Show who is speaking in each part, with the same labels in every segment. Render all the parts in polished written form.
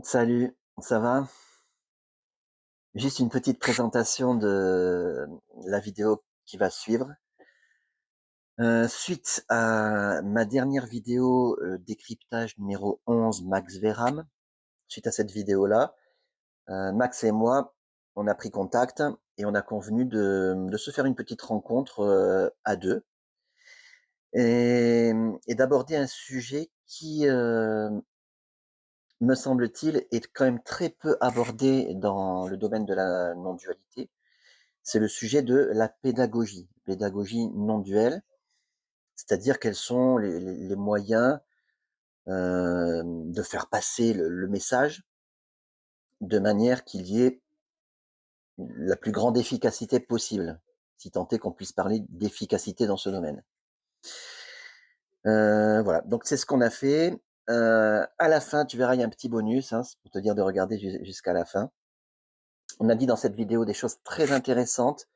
Speaker 1: Salut, ça va? Juste une petite présentation de la vidéo qui va suivre. Suite à ma dernière vidéo, décryptage numéro 11 Max Vehram, suite à cette vidéo-là, Max et moi, on a pris contact et on a convenu de se faire une petite rencontre, à 2 et d'aborder un sujet qui, me semble-t-il, est quand même très peu abordé dans le domaine de la non-dualité. C'est le sujet de la pédagogie non duelle, c'est-à-dire quels sont les moyens, de faire passer le message de manière qu'il y ait la plus grande efficacité possible, si tant est qu'on puisse parler d'efficacité dans ce domaine. Voilà, donc c'est ce qu'on a fait. À la fin, tu verras, il y a un petit bonus, hein, c'est pour te dire de regarder jusqu'à la fin. On a dit dans cette vidéo des choses très intéressantes,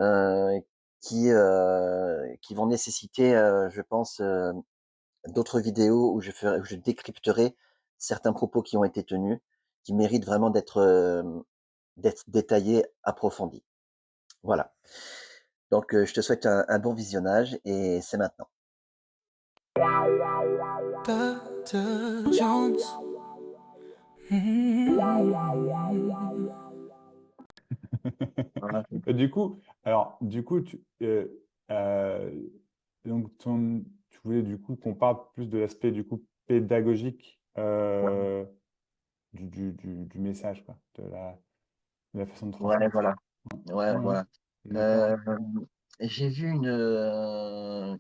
Speaker 1: heu, qui vont nécessiter, je pense, d'autres vidéos où je décrypterai certains propos qui ont été tenus, qui méritent vraiment d'être détaillés, approfondis. Voilà. Donc, je te souhaite un bon visionnage et c'est maintenant.
Speaker 2: Dr. Jones. Mhm.
Speaker 1: Voilà.
Speaker 3: Et du coup, euh, donc tu voulais du coup qu'on parle plus de l'aspect du coup pédagogique du message, quoi, de la façon de
Speaker 1: Ouais,
Speaker 3: transmettre.
Speaker 1: voilà. Ouais,
Speaker 3: Ouais, ouais.
Speaker 1: voilà.
Speaker 3: D'accord.
Speaker 1: Heu, j'ai vu une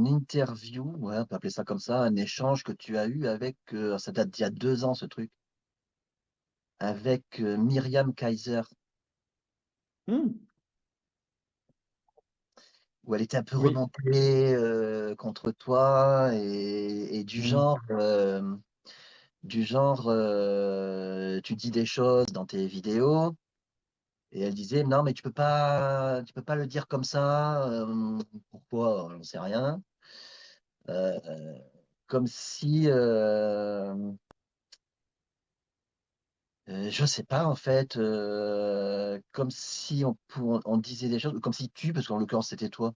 Speaker 1: interview, ouais, on peut appeler ça comme ça, un échange que tu as eu avec, ça date d'il y a 2 ans ce truc, avec, Myriam Kaiser,
Speaker 3: Hmm.
Speaker 1: où elle était un peu
Speaker 3: Oui.
Speaker 1: remontée, contre toi et
Speaker 3: Hmm.
Speaker 1: du genre, tu dis des choses dans tes vidéos et elle disait: «Non mais tu peux pas le dire comme ça, pourquoi? J'en sais rien». Heu, comme si, je sais pas en fait, comme si on disait des choses comme si parce qu'en l'occurrence c'était toi.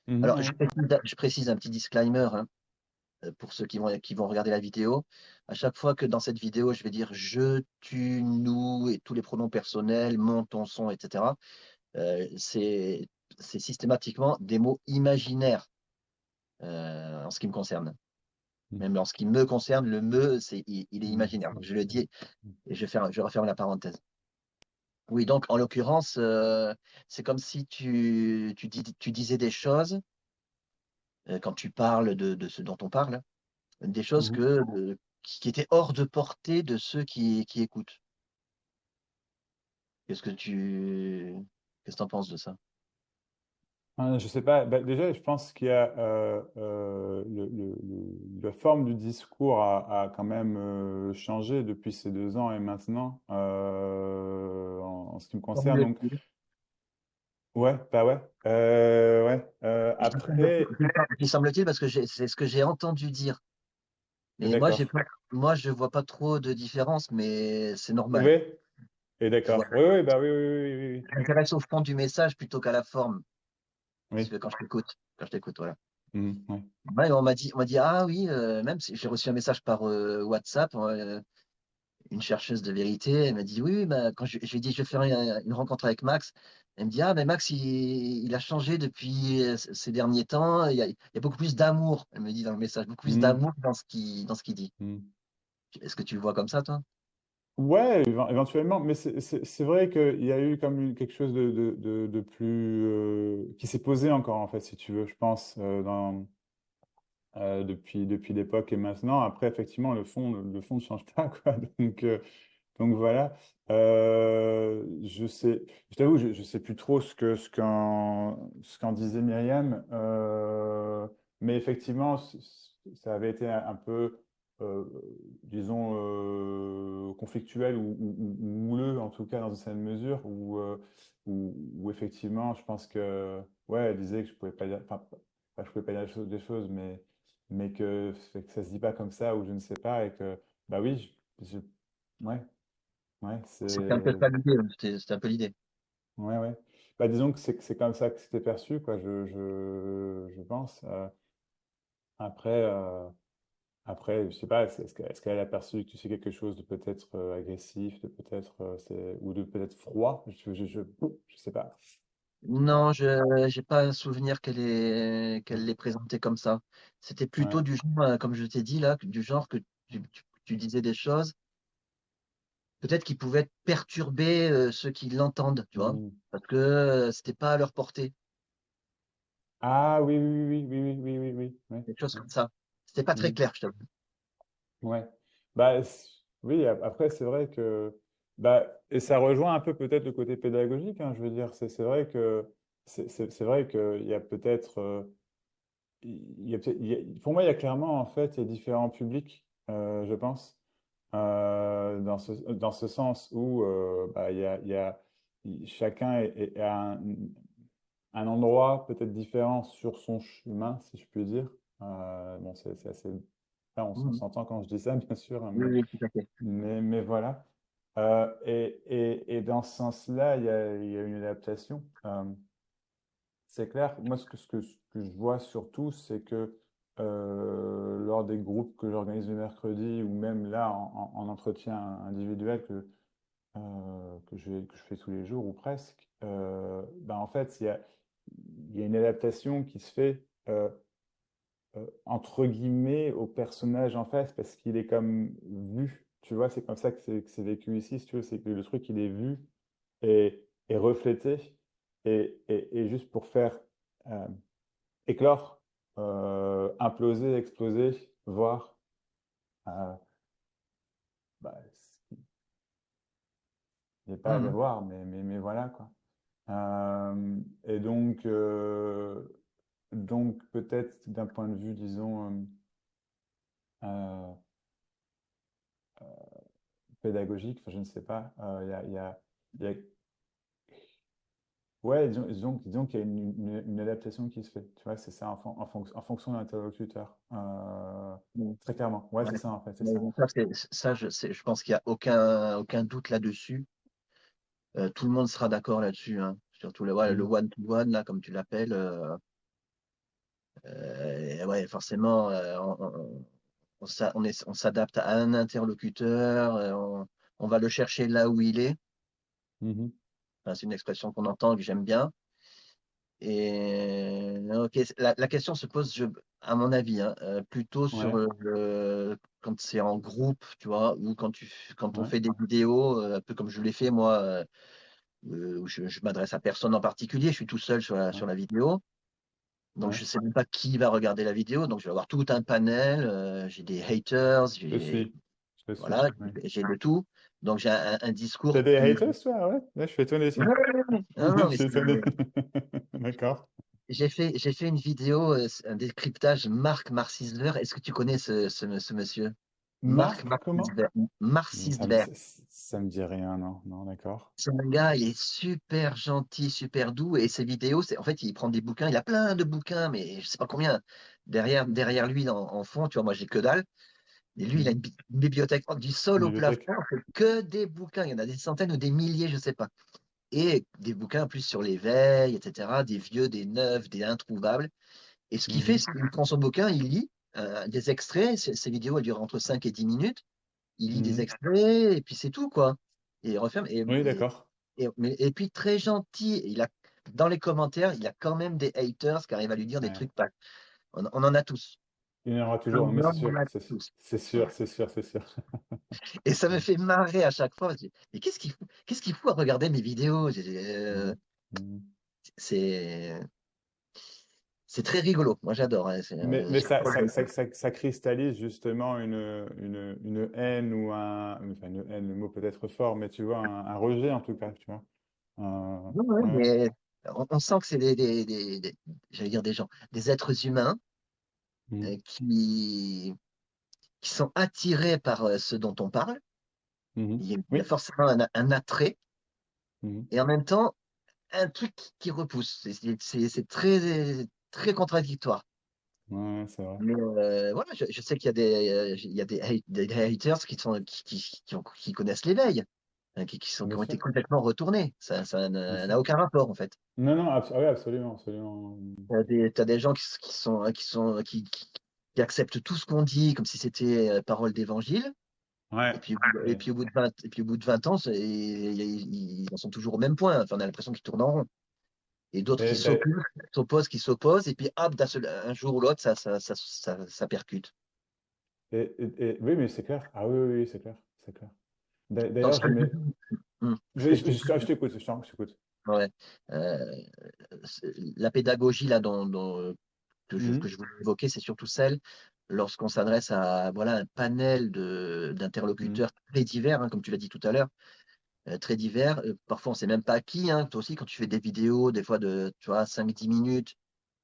Speaker 3: Mhm,
Speaker 1: Alors
Speaker 3: ouais.
Speaker 1: je précise un petit disclaimer, hein, pour ceux qui vont regarder la vidéo. À chaque fois que dans cette vidéo, je vais dire «je», «tu», «nous» et tous les pronoms personnels, «mon», «ton», «son» et cetera, c'est systématiquement des mots imaginaires, en ce qui me concerne.
Speaker 3: Hmm.
Speaker 1: Même en ce qui me concerne, le «me», il est
Speaker 3: Hmm.
Speaker 1: imaginaire. Donc je le dis et je referme la parenthèse. Oui, donc en l'occurrence, c'est comme si tu disais des choses, quand tu parles de ce dont on parle, des choses
Speaker 3: Mhm.
Speaker 1: qui étaient hors de portée de ceux qui écoutent. Qu'est-ce que tu qu'est-ce que tu penses de ça?
Speaker 3: Je sais pas. Bah, déjà, je pense qu'il y a la forme du discours a quand même changé depuis ces 2 ans et maintenant en ce qui me concerne. Donc,
Speaker 1: Semble-t-il.
Speaker 3: ouais, bah ouais, ouais.
Speaker 1: Je dis semble-t-il
Speaker 3: Après,
Speaker 1: je dis semble-t-il parce que c'est ce que j'ai entendu dire.
Speaker 3: et
Speaker 1: Mais
Speaker 3: d'accord.
Speaker 1: moi je vois pas trop de différence, mais c'est normal.
Speaker 3: Oui, et
Speaker 1: Je vois
Speaker 3: d'accord. Oui, oui, bah oui, oui, oui, oui, oui.
Speaker 1: je m'intéresse au fond du message plutôt qu'à la forme,
Speaker 3: Oui.
Speaker 1: si tu veux, quand je t'écoute, voilà.
Speaker 3: Mhm, ouais.
Speaker 1: Ouais, on m'a dit: «Ah oui», même si j'ai reçu un message par, WhatsApp, une chercheuse de vérité, elle m'a dit: «Oui, oui, bah», quand je lui ai dit: «Je vais faire une rencontre avec Max». Elle me dit: «Ah, mais Max, il a changé depuis, ces derniers temps, il y a beaucoup plus d'amour», elle me dit dans le message, «beaucoup plus
Speaker 3: Mhm,
Speaker 1: d'amour dans ce qu'il dit».
Speaker 3: mhm.
Speaker 1: Est-ce que tu le vois comme ça, toi?
Speaker 3: Ouais, éventuellement, mais c'est vrai qu'il y a eu comme quelque chose de plus qui s'est posé encore en fait, si tu veux, je pense, depuis l'époque et maintenant. Après, effectivement, le fond ne change pas, quoi. Donc voilà. Je t'avoue, je sais plus trop ce qu'en disait Myriam, mais effectivement, ça avait été un peu, euh, disons, conflictuel ou mouleux, en tout cas, dans une certaine mesure, où effectivement, je pense que, ouais, elle disait que je pouvais pas dire, enfin, pas je pouvais pas dire des choses, mais que ça se dit pas comme ça, ou je ne sais pas, et que, bah oui, Ouais, ouais,
Speaker 1: C'était un peu ça l'idée, c'était un peu l'idée.
Speaker 3: ouais, ouais. Bah, disons que c'est comme ça que c'était perçu, quoi, je pense. Après, après, je sais pas, est-ce qu'elle a perçu que tu sais quelque chose de peut-être agressif, de peut-être ou de peut-être froid? Je sais pas.
Speaker 1: Non, je j'ai pas un souvenir qu'elle l'ait présenté comme ça. C'était
Speaker 3: Ouais.
Speaker 1: plutôt du genre, comme je t'ai dit là, du genre que tu disais des choses, peut-être qui pouvaient perturber ceux qui l'entendent, tu vois,
Speaker 3: Hmm.
Speaker 1: parce que c'était pas à leur portée,
Speaker 3: Ah oui, oui, oui, oui, oui, oui, oui, oui,
Speaker 1: des choses
Speaker 3: oui,
Speaker 1: comme ça. C'était pas
Speaker 3: oui.
Speaker 1: très
Speaker 3: Hmm.
Speaker 1: clair, je t'avoue.
Speaker 3: Ouais. Bah, oui, après, c'est vrai que. Bah, et ça rejoint un peu peut-être le côté pédagogique, hein, je veux dire. C'est vrai que. C'est vrai qu'il y a peut-être. Pour moi, il y a clairement, en fait, il y a différents publics, je pense. Dans ce sens où bah, chacun a un endroit peut-être différent sur son chemin, si je puis dire. Bon, c'est assez. Là, on
Speaker 1: Mhm.
Speaker 3: s'entend quand je dis ça, bien sûr, hein,
Speaker 1: Oui, oui, tout à fait.
Speaker 3: mais voilà. Et dans ce sens-là, il y a une adaptation. C'est clair. Moi, ce que je vois surtout, c'est que lors des groupes que j'organise le mercredi ou même là en entretien individuel que je fais tous les jours ou presque, ben en fait, il y a une adaptation qui se fait entre guillemets au personnage en face parce qu'il est comme vu. Tu vois, c'est comme ça que c'est vécu ici, si tu veux, c'est que le truc, il est vu et reflété et juste pour faire euh, éclore, imploser, exploser, voir, euh, bah, il n'y a pas à
Speaker 1: Mhm.
Speaker 3: voir, mais voilà, quoi. Et donc peut-être d'un point de vue, disons, euh, pédagogique, enfin, je ne sais pas, il y a- ouais, disons qu'il y a une adaptation qui se fait, tu vois, c'est ça, en fonction de l'interlocuteur.
Speaker 1: Mhm.
Speaker 3: Très clairement, ouais,
Speaker 1: Ouais.
Speaker 3: c'est ça, en fait, c'est
Speaker 1: Mais
Speaker 3: ça.
Speaker 1: bon, ça, je pense qu'il n'y a aucun doute là-dessus. Tout le monde sera d'accord là-dessus, hein. Surtout le
Speaker 3: Mm.
Speaker 1: one-to-one, là, comme tu l'appelles. Ouais, forcément, on s'adapte à un interlocuteur, on va le chercher là où il est.
Speaker 3: Mhm.
Speaker 1: Enfin, c'est une expression qu'on entend, que j'aime bien. Et ok, la question se pose, à mon avis, hein, plutôt sur
Speaker 3: Ouais,
Speaker 1: quand c'est en groupe, tu vois, ou quand on
Speaker 3: ouais,
Speaker 1: fait des vidéos, un peu comme je l'ai fait moi, où je m'adresse à personne en particulier, je suis tout seul
Speaker 3: ouais,
Speaker 1: sur la vidéo. Donc,
Speaker 3: ouais.
Speaker 1: je sais même pas qui va regarder la vidéo. Donc, je vais avoir tout un panel. J'ai des haters,
Speaker 3: Je suis, je suis,
Speaker 1: voilà,
Speaker 3: ouais.
Speaker 1: j'ai de tout. Donc, j'ai un discours
Speaker 3: T'as des
Speaker 1: plus.
Speaker 3: haters, toi? Ouais, ouais, je suis étonné,
Speaker 1: Ouais,
Speaker 3: tiens.
Speaker 1: ouais, ouais. Non,
Speaker 3: Je
Speaker 1: non, mais
Speaker 3: suis étonné. D'accord.
Speaker 1: j'ai fait une vidéo, un décryptage Marc Marcisler. Est-ce que tu connais ce monsieur? Marc
Speaker 3: Marc, comment?
Speaker 1: Marcisler. Marcisler.
Speaker 3: Ça me dit rien, non, non, d'accord.
Speaker 1: C'est un gars, il est super gentil, super doux. Et ses vidéos, en fait, il prend des bouquins. Il a plein de bouquins, mais je sais pas combien. Derrière lui, en fond, tu vois, moi, j'ai que dalle. Et lui, il a
Speaker 3: Mhm.
Speaker 1: une bibliothèque du sol
Speaker 3: Une
Speaker 1: au plafond,
Speaker 3: bibliothèque.
Speaker 1: c'est que des bouquins. Il y en a des centaines ou des milliers, je sais pas. Et des bouquins en plus sur l'éveil, etc. Des vieux, des neufs, des introuvables. Et ce qu'il fait,
Speaker 3: Mhm.
Speaker 1: c'est qu'il prend son bouquin, il lit des extraits. Ces vidéos, elles durent entre 5 et 10 minutes. Il lit des
Speaker 3: Mhm.
Speaker 1: extraits et puis c'est tout, quoi. Et il referme.
Speaker 3: Oui, d'accord.
Speaker 1: Et puis très gentil. Dans les commentaires, il y a quand même des haters qui arrivent à lui dire des
Speaker 3: Ouais.
Speaker 1: trucs pas. On en a tous.
Speaker 3: Il y en aura
Speaker 1: On
Speaker 3: toujours, mais c'est
Speaker 1: en
Speaker 3: sûr,
Speaker 1: a tous.
Speaker 3: c'est sûr,
Speaker 1: Voilà.
Speaker 3: c'est sûr, c'est sûr.
Speaker 1: Et ça me fait marrer à chaque fois. Je dis, mais qu'est-ce qu'il fout à regarder mes vidéos?
Speaker 3: Mhm. Mhm.
Speaker 1: C'est, c'est très rigolo. Moi, j'adore, hein.
Speaker 3: Mais
Speaker 1: J'adore le hate.
Speaker 3: ça cristallise justement une haine ou enfin une haine, le mot peut être fort, mais tu vois, un rejet en tout cas, tu vois.
Speaker 1: Non, ouais,
Speaker 3: Ouais, ouais.
Speaker 1: mais on sent que c'est j'allais dire des gens, des êtres humains
Speaker 3: Mhm.
Speaker 1: qui sont attirés par ce dont on parle.
Speaker 3: Mhm.
Speaker 1: Il y a
Speaker 3: Oui.
Speaker 1: forcément un attrait
Speaker 3: Mhm.
Speaker 1: et en même temps un truc qui repousse. C'est très, très contradictoire.
Speaker 3: Ouais, c'est vrai.
Speaker 1: Mais voilà, je sais qu'il y a des haters qui connaissent l'éveil, hein, qui
Speaker 3: Bien
Speaker 1: ont été
Speaker 3: sûr.
Speaker 1: complètement retournés. Ça
Speaker 3: Bien
Speaker 1: n'a
Speaker 3: sûr.
Speaker 1: aucun rapport, en fait.
Speaker 3: Non, non, ah oui, absolument, absolument.
Speaker 1: T'as des gens qui acceptent tout ce qu'on dit comme si c'était parole d'évangile.
Speaker 3: Ouais.
Speaker 1: Et
Speaker 3: Et,
Speaker 1: puis au bout de 20 ans, ils en sont toujours au même point. Enfin, on a l'impression qu'ils tournent en rond. Et d'autres qui
Speaker 3: et, ben,
Speaker 1: s'opposent, et puis hop, un jour ou l'autre, ça percute.
Speaker 3: oui, mais c'est clair. Ah oui, oui, oui, c'est clair. C'est clair.
Speaker 1: Donc,
Speaker 3: D'ailleurs, je mets.
Speaker 1: ce que je dis,
Speaker 3: Je t'écoute, je t'écoute.
Speaker 1: ouais, la pédagogie là que
Speaker 3: Mhm,
Speaker 1: je voulais évoquer, c'est surtout celle lorsqu'on s'adresse à voilà, un panel
Speaker 3: mhm,
Speaker 1: d'interlocuteurs très divers, hein, comme tu l'as dit tout à l'heure, très divers. Parfois, on ne sait même pas qui. Hein, toi aussi, quand tu fais des vidéos, des fois de tu vois, 5-10 minutes,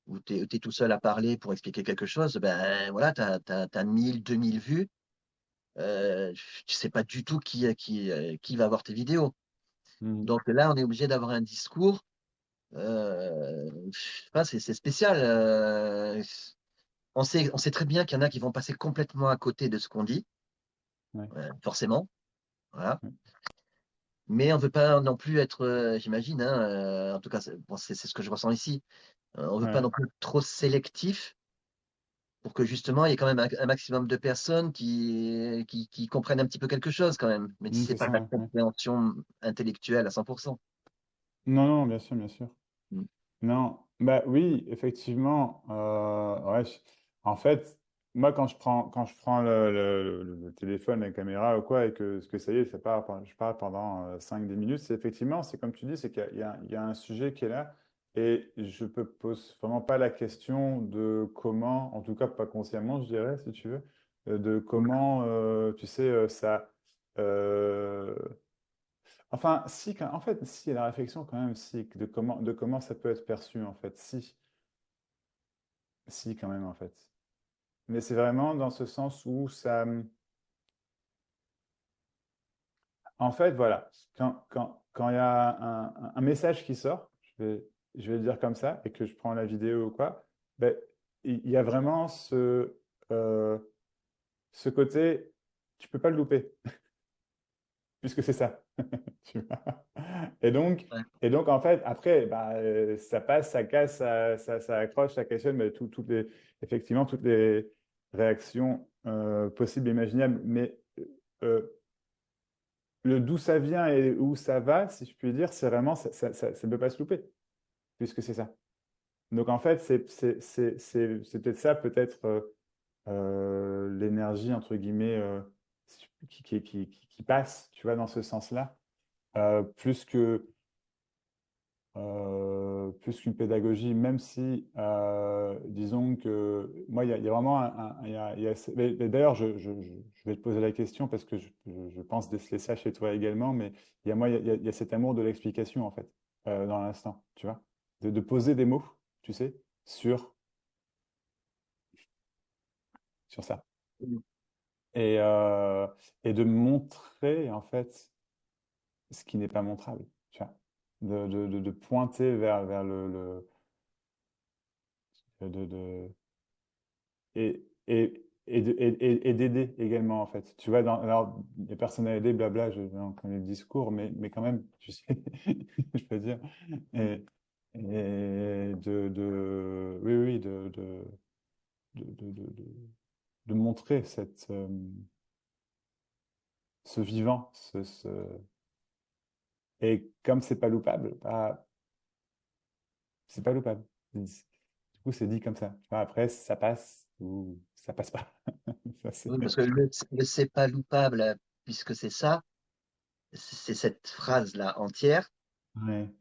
Speaker 1: où tu es, tout seul à parler pour expliquer quelque chose, ben voilà, tu as 1000, 2000 vues. Tu ne sais pas du tout qui va voir tes vidéos.
Speaker 3: mhm.
Speaker 1: Donc là, on est obligé d'avoir un discours. C'est spécial. On sait très bien qu'il y en a qui vont passer complètement à côté de ce qu'on dit,
Speaker 3: Ouais,
Speaker 1: forcément. Voilà.
Speaker 3: ouais,
Speaker 1: Mais on ne veut pas non plus être, j'imagine, hein, en tout cas, bon, c'est ce que je ressens ici. On ne veut pas
Speaker 3: ouais.
Speaker 1: non plus être trop sélectif pour que justement il y ait quand même un maximum de personnes qui comprennent un petit peu quelque chose quand même, même si c'est
Speaker 3: C'est
Speaker 1: pas
Speaker 3: ça.
Speaker 1: de la
Speaker 3: Ouais.
Speaker 1: compréhension intellectuelle à 100%.
Speaker 3: Non, non, bien sûr, bien sûr.
Speaker 1: Mm.
Speaker 3: Non, bah oui, effectivement. Ouais, en fait, moi, quand je prends le téléphone, la caméra ou quoi, et que ça y est, je parle pendant 5-10 minutes, c'est effectivement, c'est comme tu dis, c'est qu'il y a un sujet qui est là, et je peux pose vraiment pas la question de comment, en tout cas pas consciemment, je dirais, si tu veux, de comment, tu sais, ça. euh, Enfin, si, en fait, si, la réflexion quand même, si, de comment ça peut être perçu, en fait, si, si, quand même, en fait. Mais c'est vraiment dans ce sens où ça, en fait, voilà, quand il y a un message qui sort, je vais le dire comme ça, et que je prends la vidéo ou quoi, ben, il y a vraiment euh, ce côté, tu peux pas le louper, puisque c'est ça. Tu vois. Et donc,
Speaker 1: Ouais.
Speaker 3: en fait, après, bah, ça passe, ça casse, ça accroche, ça questionne, mais effectivement, toutes les réactions possibles et imaginables. Mais euh, le d'où ça vient et où ça va, si je puis dire, c'est vraiment, ça ne peut pas se louper, puisque c'est ça. Donc, en fait, c'est peut-être ça, peut-être l'énergie, entre guillemets, qui passe, tu vois, dans ce sens-là, plus que plus qu'une pédagogie, même si, disons que moi, il y a vraiment il y a mais d'ailleurs, je vais te poser la question parce que je pense déceler ça chez toi également, mais il y a cet amour de l'explication, en fait, dans l'instant, tu vois, de poser des mots, tu sais, sur ça. Et, euh, et de montrer, en fait, ce qui n'est pas montrable, tu vois. De pointer vers de, et d'aider également, en fait. Tu vois, alors, les personnes à aider, blabla, on connaît le discours, mais quand même, tu sais, je peux dire. Et, oui, oui, de montrer ce vivant, et comme c'est pas loupable, bah, c'est pas loupable. Du coup, c'est dit comme ça. Tu vois, après, ça passe ou ça passe pas. Ça, c'est...
Speaker 1: Oui, parce que le c'est pas loupable, puisque c'est ça, c'est cette phrase-là entière
Speaker 3: Ouais.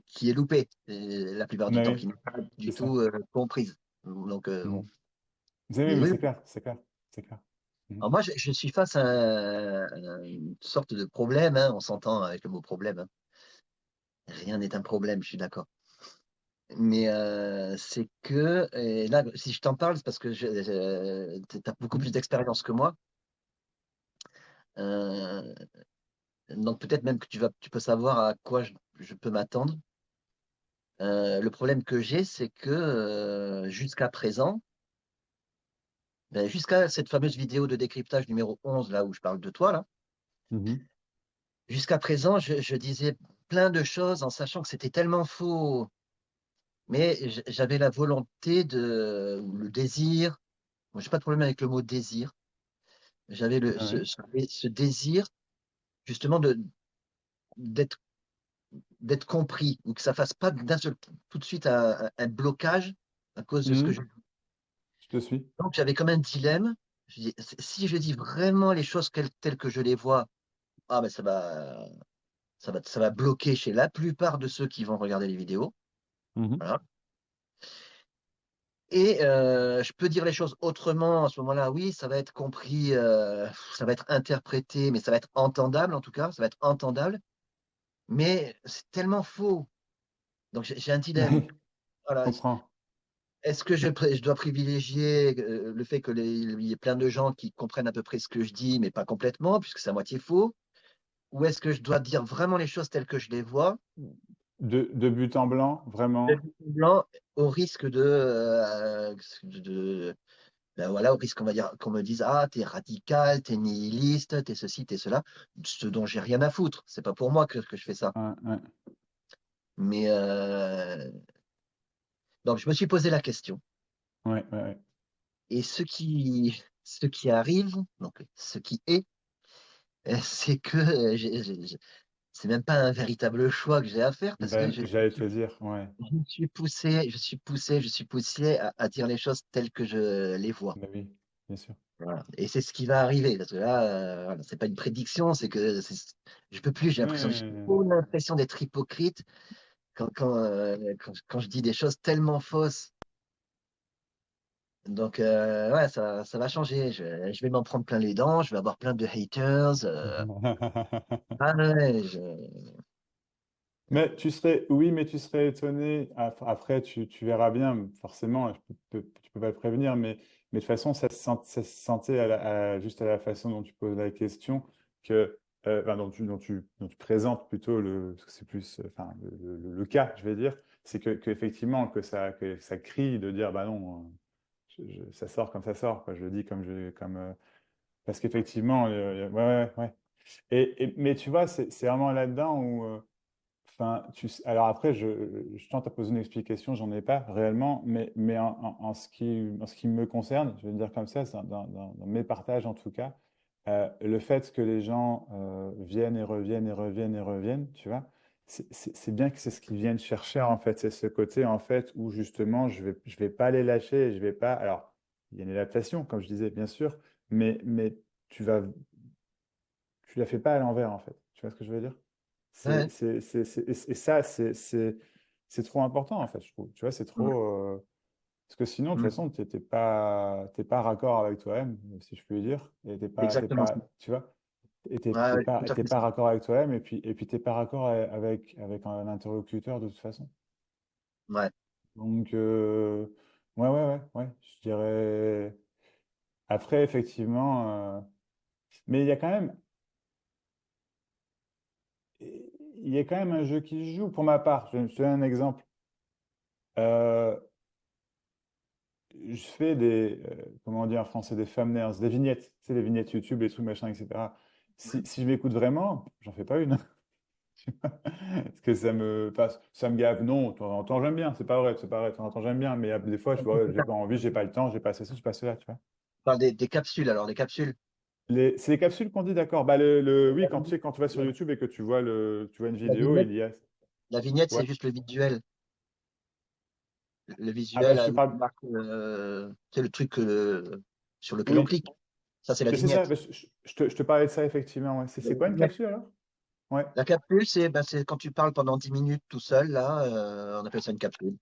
Speaker 1: qui est loupée, et la plupart du temps,
Speaker 3: Ouais,
Speaker 1: qui n'est pas
Speaker 3: c'est
Speaker 1: du
Speaker 3: ça.
Speaker 1: tout comprise. Donc,
Speaker 3: Mm.
Speaker 1: bon.
Speaker 3: Oui,
Speaker 1: Mais
Speaker 3: mais
Speaker 1: oui,
Speaker 3: c'est clair, c'est clair, c'est clair. Mm.
Speaker 1: alors moi, je suis face à une sorte de problème, hein, on s'entend avec le mot problème, hein. Rien n'est un problème, je suis d'accord. Mais c'est que, et là, si je t'en parle, c'est parce que tu as beaucoup plus
Speaker 3: Mm.
Speaker 1: d'expérience que moi. Euh, donc peut-être même que tu peux savoir à quoi je peux m'attendre. Le problème que j'ai, c'est que jusqu'à présent, Ben, jusqu'à cette fameuse vidéo de décryptage numéro 11, là où je parle de toi, là,
Speaker 3: Mhm.
Speaker 1: jusqu'à présent, je disais plein de choses en sachant que c'était tellement faux. Mais j'avais la volonté ou le désir. Moi, j'ai pas de problème avec le mot désir. J'avais
Speaker 3: Ouais, ouais.
Speaker 1: ce désir, justement, d'être, d'être compris, ou que ça fasse pas d'un seul coup, tout de suite un blocage à cause de ce que je.
Speaker 3: Mhm. Je te suis.
Speaker 1: Donc, j'avais comme un dilemme. Je dis, si je dis vraiment les choses telles que je les vois, ah ben ça va bloquer chez la plupart de ceux qui vont regarder les vidéos.
Speaker 3: Mhm.
Speaker 1: Voilà. Et je peux dire les choses autrement à ce moment-là. Oui, ça va être compris, ça va être interprété, mais ça va être entendable en tout cas. Ça va être entendable. Mais c'est tellement faux. Donc j'ai un dilemme.
Speaker 3: Oui, je
Speaker 1: Voilà.
Speaker 3: comprends.
Speaker 1: Est-ce que je dois privilégier le fait il y ait plein de gens qui comprennent à peu près ce que je dis, mais pas complètement, puisque c'est à moitié faux? Ou est-ce que je dois dire vraiment les choses telles que je les vois,
Speaker 3: De but en blanc,
Speaker 1: de
Speaker 3: vraiment.
Speaker 1: but en blanc, au risque ben voilà, au risque qu'on va dire, qu'on me dise, ah, t'es radical, t'es nihiliste, t'es ceci, t'es cela, ce dont j'ai rien à foutre. C'est pas pour moi que je fais ça.
Speaker 3: Ouais, ouais,
Speaker 1: Mais donc je me suis posé la question.
Speaker 3: ouais, ouais, ouais.
Speaker 1: Et ce qui arrive, donc ce qui est, c'est que c'est même pas un véritable choix que j'ai à faire parce que
Speaker 3: Ben, j'allais te dire, ouais.
Speaker 1: je suis poussé à dire les choses telles que je les vois.
Speaker 3: Ben oui, bien sûr.
Speaker 1: Voilà. Et c'est ce qui va arriver, parce que là, voilà, c'est pas une prédiction, je peux plus, j'ai
Speaker 3: Ouais.
Speaker 1: trop l'impression d'être hypocrite quand je dis des choses tellement fausses. Donc, ouais, ça va changer. Je vais m'en prendre plein les dents, je vais avoir plein de haters. Ah ouais,
Speaker 3: Mais tu serais, oui, mais tu serais étonné. Après, tu verras bien, forcément, tu peux pas le prévenir, mais de toute façon, ça se sentait juste à la façon dont tu poses la question que, enfin, dont tu présentes plutôt parce que c'est plus, enfin, le cas, je vais dire, c'est qu'effectivement, que ça crie de dire, bah non, ça sort comme ça sort, quoi. Je le dis parce qu'effectivement, ouais, ouais, ouais. Mais tu vois, c'est vraiment là-dedans où, enfin, alors après, je tente à poser une explication, j'en ai pas réellement, mais en ce qui me concerne, je vais dire comme ça, dans mes partages en tout cas, le fait que les gens viennent et reviennent et reviennent et reviennent, tu vois, c'est bien que c'est ce qu'ils viennent chercher en fait, c'est ce côté en fait où justement je vais pas les lâcher, et je vais pas. Alors, il y a une adaptation, comme je disais, bien sûr, mais tu vas, tu la fais pas à l'envers en fait. Tu vois ce que je veux dire?
Speaker 1: ouais,
Speaker 3: Et ça, c'est trop important, en fait, je trouve. Tu vois, c'est
Speaker 1: mm,
Speaker 3: trop. Parce que sinon, de toute
Speaker 1: mm,
Speaker 3: façon, t'es pas raccord avec toi-même, si je puis dire. Et
Speaker 1: c'est exactement ça.
Speaker 3: tu vois, et
Speaker 1: Ouais, ouais, tout à
Speaker 3: t'es
Speaker 1: fait
Speaker 3: pas
Speaker 1: ça.
Speaker 3: raccord avec toi-même, et puis t'es pas raccord avec un interlocuteur de toute façon.
Speaker 1: Ouais,
Speaker 3: Donc, ouais, je dirais. Après, effectivement, mais il y a quand même un jeu qui se joue, pour ma part. Je te donne un exemple. Euh, je fais comment on dit en français, des thumbnails, des vignettes, c'est des vignettes YouTube, des trucs machin, etc. Si je m'écoute vraiment, j'en fais pas une. Tu vois. Parce que ça me gave. Non, de temps en temps j'aime bien, c'est pas vrai, de temps en temps j'aime bien, mais des fois j'ai pas envie, j'ai pas le temps, j'ai pas ceci, j'ai pas cela, tu vois.
Speaker 1: on parle des capsules, alors des capsules.
Speaker 3: C'est les capsules qu'on dit, d'accord. Bah, oui, quand tu vas sur YouTube et que tu vois une
Speaker 1: La
Speaker 3: vidéo,
Speaker 1: vignette,
Speaker 3: il y a.
Speaker 1: la vignette,
Speaker 3: Ouais.
Speaker 1: c'est juste le visuel. Le
Speaker 3: Ah bah,
Speaker 1: visuel
Speaker 3: je te
Speaker 1: avec
Speaker 3: parle.
Speaker 1: marque, c'est le truc sur lequel on
Speaker 3: Oui,
Speaker 1: clique. Ça, c'est la
Speaker 3: mais c'est ça,
Speaker 1: vignette.
Speaker 3: bah, je te parlais de ça, effectivement. Ouais. C'est
Speaker 1: La
Speaker 3: quoi une
Speaker 1: vignette.
Speaker 3: capsule alors? Ouais.
Speaker 1: La capsule, c'est quand tu parles pendant 10 minutes tout seul, là, on appelle ça une capsule.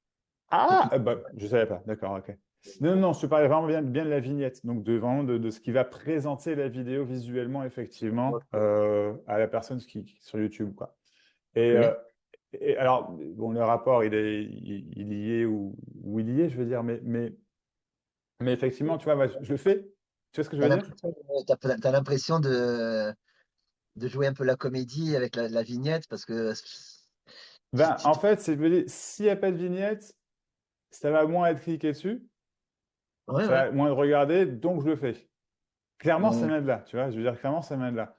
Speaker 1: C'est
Speaker 3: Ah,
Speaker 1: tout.
Speaker 3: bah, je savais pas. D'accord, ok. Non, non, je te parlais vraiment bien de la vignette, donc vraiment de ce qui va présenter la vidéo visuellement, effectivement, à la personne sur YouTube, quoi. Et,
Speaker 1: Ok.
Speaker 3: alors, bon, le rapport, il y est où il y est, je veux dire, mais effectivement, tu vois, bah, je le fais. Tu vois ce que je veux dire?
Speaker 1: T'as l'impression de jouer un peu la comédie avec la vignette parce que tu-
Speaker 3: Ben,
Speaker 1: tu-
Speaker 3: en
Speaker 1: tu-
Speaker 3: fait, je veux dire, s'il n'y a pas de vignette, ça va moins être cliqué dessus.
Speaker 4: Ouais, ouais.
Speaker 3: ça moins de regarder, donc je le fais. Clairement, ça
Speaker 4: Mm.
Speaker 3: vient de là, tu vois. Je veux dire, clairement, ça vient de là.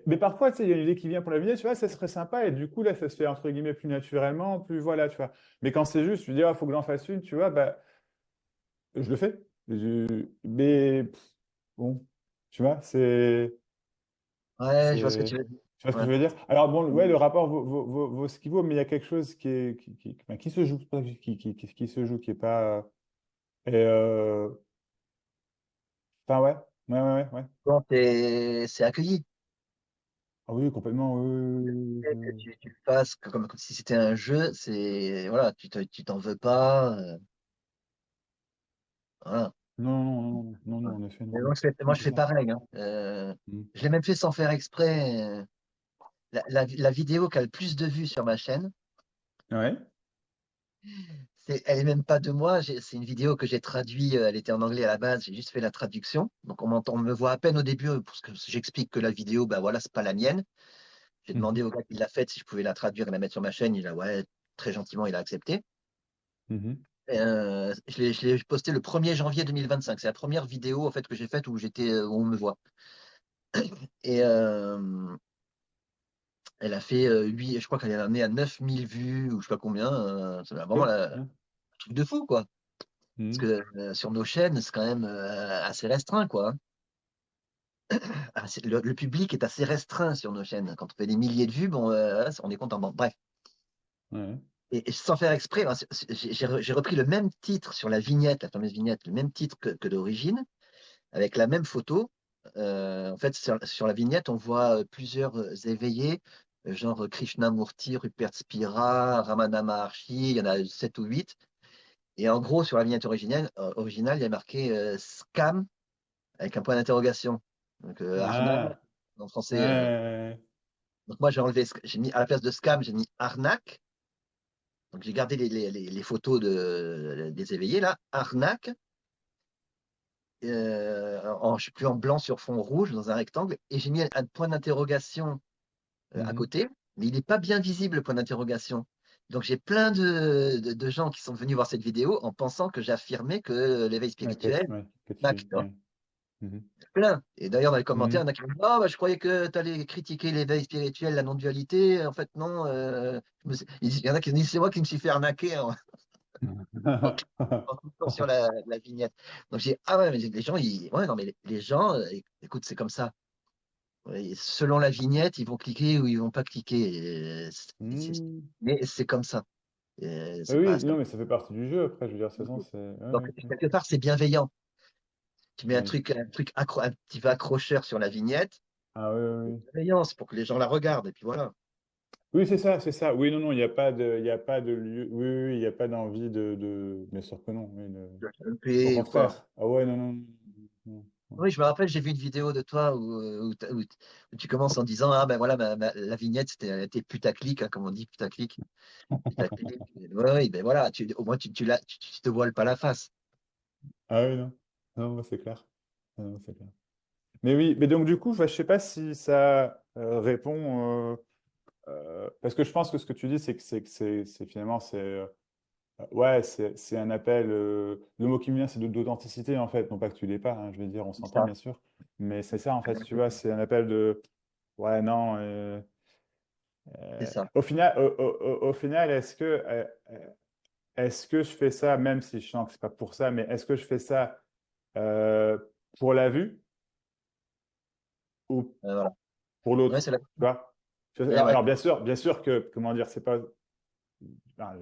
Speaker 3: Mais parfois, tu sais, il y a une idée qui vient pour la vidéo, tu vois, ça serait sympa, et du coup, là, ça se fait entre guillemets plus naturellement, plus voilà, tu vois. Mais quand c'est juste, je dis, ah, faut que j'en fasse une, tu vois, bah, je le fais. Mais bon, tu vois,
Speaker 4: Ouais, je vois ce que
Speaker 3: c'est,
Speaker 4: tu veux dire.
Speaker 3: tu vois ce que
Speaker 4: Ouais.
Speaker 3: je veux dire? Alors bon, ouais,
Speaker 4: Mm.
Speaker 3: le rapport vaut ce qu'il vaut, mais il y a quelque chose enfin, qui se joue, c'est pas qui se joue, qui est pas, et enfin ouais, ouais.
Speaker 4: Bon, c'est accueilli.
Speaker 3: Ah oui, complètement, oui,
Speaker 4: Que
Speaker 3: oui.
Speaker 4: tu le fasses comme si c'était un jeu, voilà, tu t'en veux pas. Voilà.
Speaker 3: Non, en effet,
Speaker 4: Mais
Speaker 3: non.
Speaker 4: moi,
Speaker 3: Non,
Speaker 4: je
Speaker 3: c'est
Speaker 4: fais
Speaker 3: ça.
Speaker 4: pareil, hein.
Speaker 3: Mm.
Speaker 4: Je l'ai même fait sans faire exprès. La vidéo qui a le plus de vues sur ma chaîne,
Speaker 3: Ouais.
Speaker 4: elle est même pas de moi. C'est une vidéo que j'ai traduite. Elle était en anglais à la base. J'ai juste fait la traduction. Donc on me voit à peine au début parce que j'explique que la vidéo, bah voilà, c'est pas la mienne. J'ai demandé
Speaker 3: Mhm.
Speaker 4: au gars qui l'a faite si je pouvais la traduire et la mettre sur ma chaîne. Il a ouais, très gentiment, il a accepté.
Speaker 3: Mhm.
Speaker 4: Je l'ai posté le 1er janvier 2025. C'est la première vidéo en fait que j'ai faite où on me voit. Et elle a fait 8, je crois qu'elle est amenée à 9000 vues ou je sais pas combien. C'est vraiment
Speaker 3: Cool.
Speaker 4: un
Speaker 3: Bien.
Speaker 4: truc de fou, quoi. Parce
Speaker 3: Mhm.
Speaker 4: que sur nos chaînes, c'est quand même assez restreint, quoi. Le public est assez restreint sur nos chaînes. Quand on fait des milliers de vues, bon, on est content. Bon, bref.
Speaker 3: Ouais.
Speaker 4: Et sans faire exprès, hein, j'ai repris le même titre sur la vignette, la fameuse vignette, le même titre que d'origine, avec la même photo. En fait, sur la vignette, on voit plusieurs éveillés, genre Krishnamurti, Rupert Spira, Ramana Maharshi, il y en a 7 ou 8. Et en gros, sur la vignette originale, il y a marqué scam avec un point d'interrogation. Donc, arnaque
Speaker 3: Ah.
Speaker 4: en français.
Speaker 3: Ouais.
Speaker 4: Donc, moi, j'ai enlevé, j'ai mis à la place de scam, j'ai mis arnaque. Donc, j'ai gardé les photos des éveillés, là, arnaque, je sais plus, en blanc sur fond rouge, dans un rectangle. Et j'ai mis un point d'interrogation à
Speaker 3: Mhm.
Speaker 4: côté, mais il n'est pas bien visible, le point d'interrogation. Donc, j'ai plein de gens qui sont venus voir cette vidéo en pensant que j'affirmais que l'éveil
Speaker 3: Ouais,
Speaker 4: spirituel,
Speaker 3: ouais, que
Speaker 4: Mac,
Speaker 3: tu. Ouais. Mhm.
Speaker 4: plein. Et d'ailleurs, dans les commentaires, il y en
Speaker 3: Mhm.
Speaker 4: a qui me disent oh, bah, je croyais que tu allais critiquer l'éveil spirituel, la non-dualité. En fait, non. Il y en a qui me disent c'est moi qui me suis fait arnaquer en cliquant sur la vignette. Donc, j'ai dit ah ouais, mais les gens, ouais, non, mais les gens, écoute, c'est comme ça. Ouais, selon la vignette, ils vont cliquer ou ils vont pas cliquer.
Speaker 3: Mhm.
Speaker 4: Mais c'est comme ça.
Speaker 3: Ah
Speaker 4: C'est pas.
Speaker 3: oui, non, mais ça fait partie du jeu après, je veux dire, de toute façon, c'est.
Speaker 4: Donc,
Speaker 3: Ouais.
Speaker 4: quelque part, c'est bienveillant. Tu mets
Speaker 3: Oui.
Speaker 4: un petit peu accrocheur sur la vignette.
Speaker 3: Ah oui, oui, oui.
Speaker 4: Bienveillance pour que les gens la regardent. Et puis voilà.
Speaker 3: Oui, c'est ça, c'est ça. Oui, non, il n'y a pas il y a pas de lieu. Oui, il n'y a pas d'envie bien sûr que non. Oui, au
Speaker 4: Ou quoi.
Speaker 3: contraire. Ah ouais, non.
Speaker 4: Oui, je me rappelle, j'ai vu une vidéo de toi où tu commences en disant ah ben voilà, la vignette, elle était putaclic, hein, comme on dit, putaclic. Putaclic. Ouais, ouais, ben voilà, au moins tu te voiles pas la face.
Speaker 3: Ah oui, non. Non, c'est clair. Ah non, c'est clair. Mais oui, mais donc du coup, je sais pas si ça répond. Parce que je pense que ce que tu dis, c'est finalement, ouais, c'est un appel. Le mot qui me vient, c'est d'authenticité, en fait. Non pas que tu l'aies pas, hein, je vais dire, on
Speaker 4: C'est
Speaker 3: s'entend,
Speaker 4: ça.
Speaker 3: bien sûr. Mais c'est ça, en fait, tu vois, c'est un appel de. Ouais, non.
Speaker 4: C'est ça.
Speaker 3: Au final, est-ce que je fais ça, même si je sens que c'est pas pour ça, mais est-ce que je fais ça euh, pour la vue ou
Speaker 4: Voilà.
Speaker 3: pour
Speaker 4: Ouais,
Speaker 3: l'autre?
Speaker 4: c'est la.
Speaker 3: Tu vois?
Speaker 4: Eh ouais.
Speaker 3: Alors, bien sûr que, comment dire, c'est pas. Ben,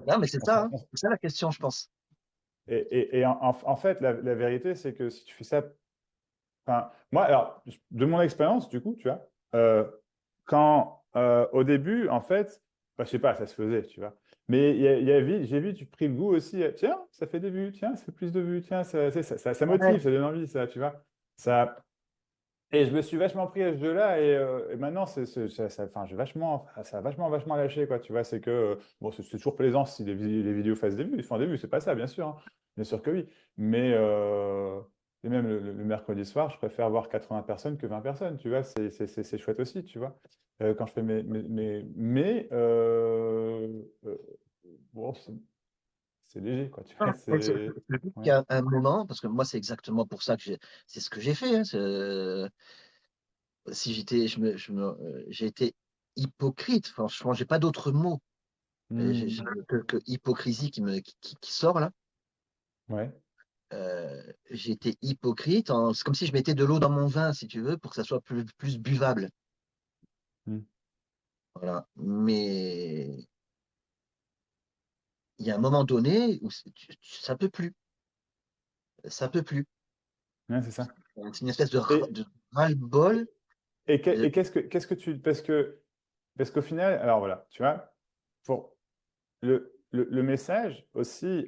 Speaker 4: Non, mais c'est
Speaker 3: on
Speaker 4: ça,
Speaker 3: s'en-
Speaker 4: hein. C'est ça la question, je pense.
Speaker 3: et en fait, la vérité, c'est que si tu fais ça. Enfin, moi, alors, de mon expérience, du coup, tu vois, quand au début, en fait, bah, je sais pas, ça se faisait, tu vois. Mais j'ai vite pris le goût aussi. Tiens, ça fait des vues, tiens, ça fait plus de vues, tiens, ça
Speaker 4: Ouais.
Speaker 3: motive, ça donne envie, ça, tu vois. Ça, et je me suis vachement pris à ce jeu-là et maintenant, enfin, ça a vachement lâché, quoi, tu vois. C'est que, bon, c'est toujours plaisant si les vidéos fassent des vues, ils font des vues, c'est pas ça, bien sûr, hein. Bien sûr que oui. Mais, et même le mercredi soir, je préfère voir 80 personnes que 20 personnes, tu vois. C'est chouette aussi, tu vois. Quand je fais mais bon, c'est léger, quoi. Tu vois,
Speaker 4: Ah, mais
Speaker 3: c'est.
Speaker 4: c'est juste qu'il
Speaker 3: Ouais.
Speaker 4: y a un moment, parce que moi, c'est exactement pour ça que c'est ce que j'ai fait. Hein, si j'étais, j'ai été hypocrite. Franchement, j'ai pas d'autre mot
Speaker 3: Hmm.
Speaker 4: que hypocrisie qui sort là.
Speaker 3: Ouais.
Speaker 4: J'ai été hypocrite. C'est comme si je mettais de l'eau dans mon vin, si tu veux, pour que ça soit plus buvable.
Speaker 3: Hmm.
Speaker 4: Voilà. Mais il y a un moment donné où ça peut plus. Ça peut plus.
Speaker 3: Ouais, c'est ça.
Speaker 4: C'est une espèce de,
Speaker 3: Et,
Speaker 4: de ras-le-bol.
Speaker 3: et qu'est-ce que tu. Parce qu'au final, alors voilà, tu vois, pour le message, aussi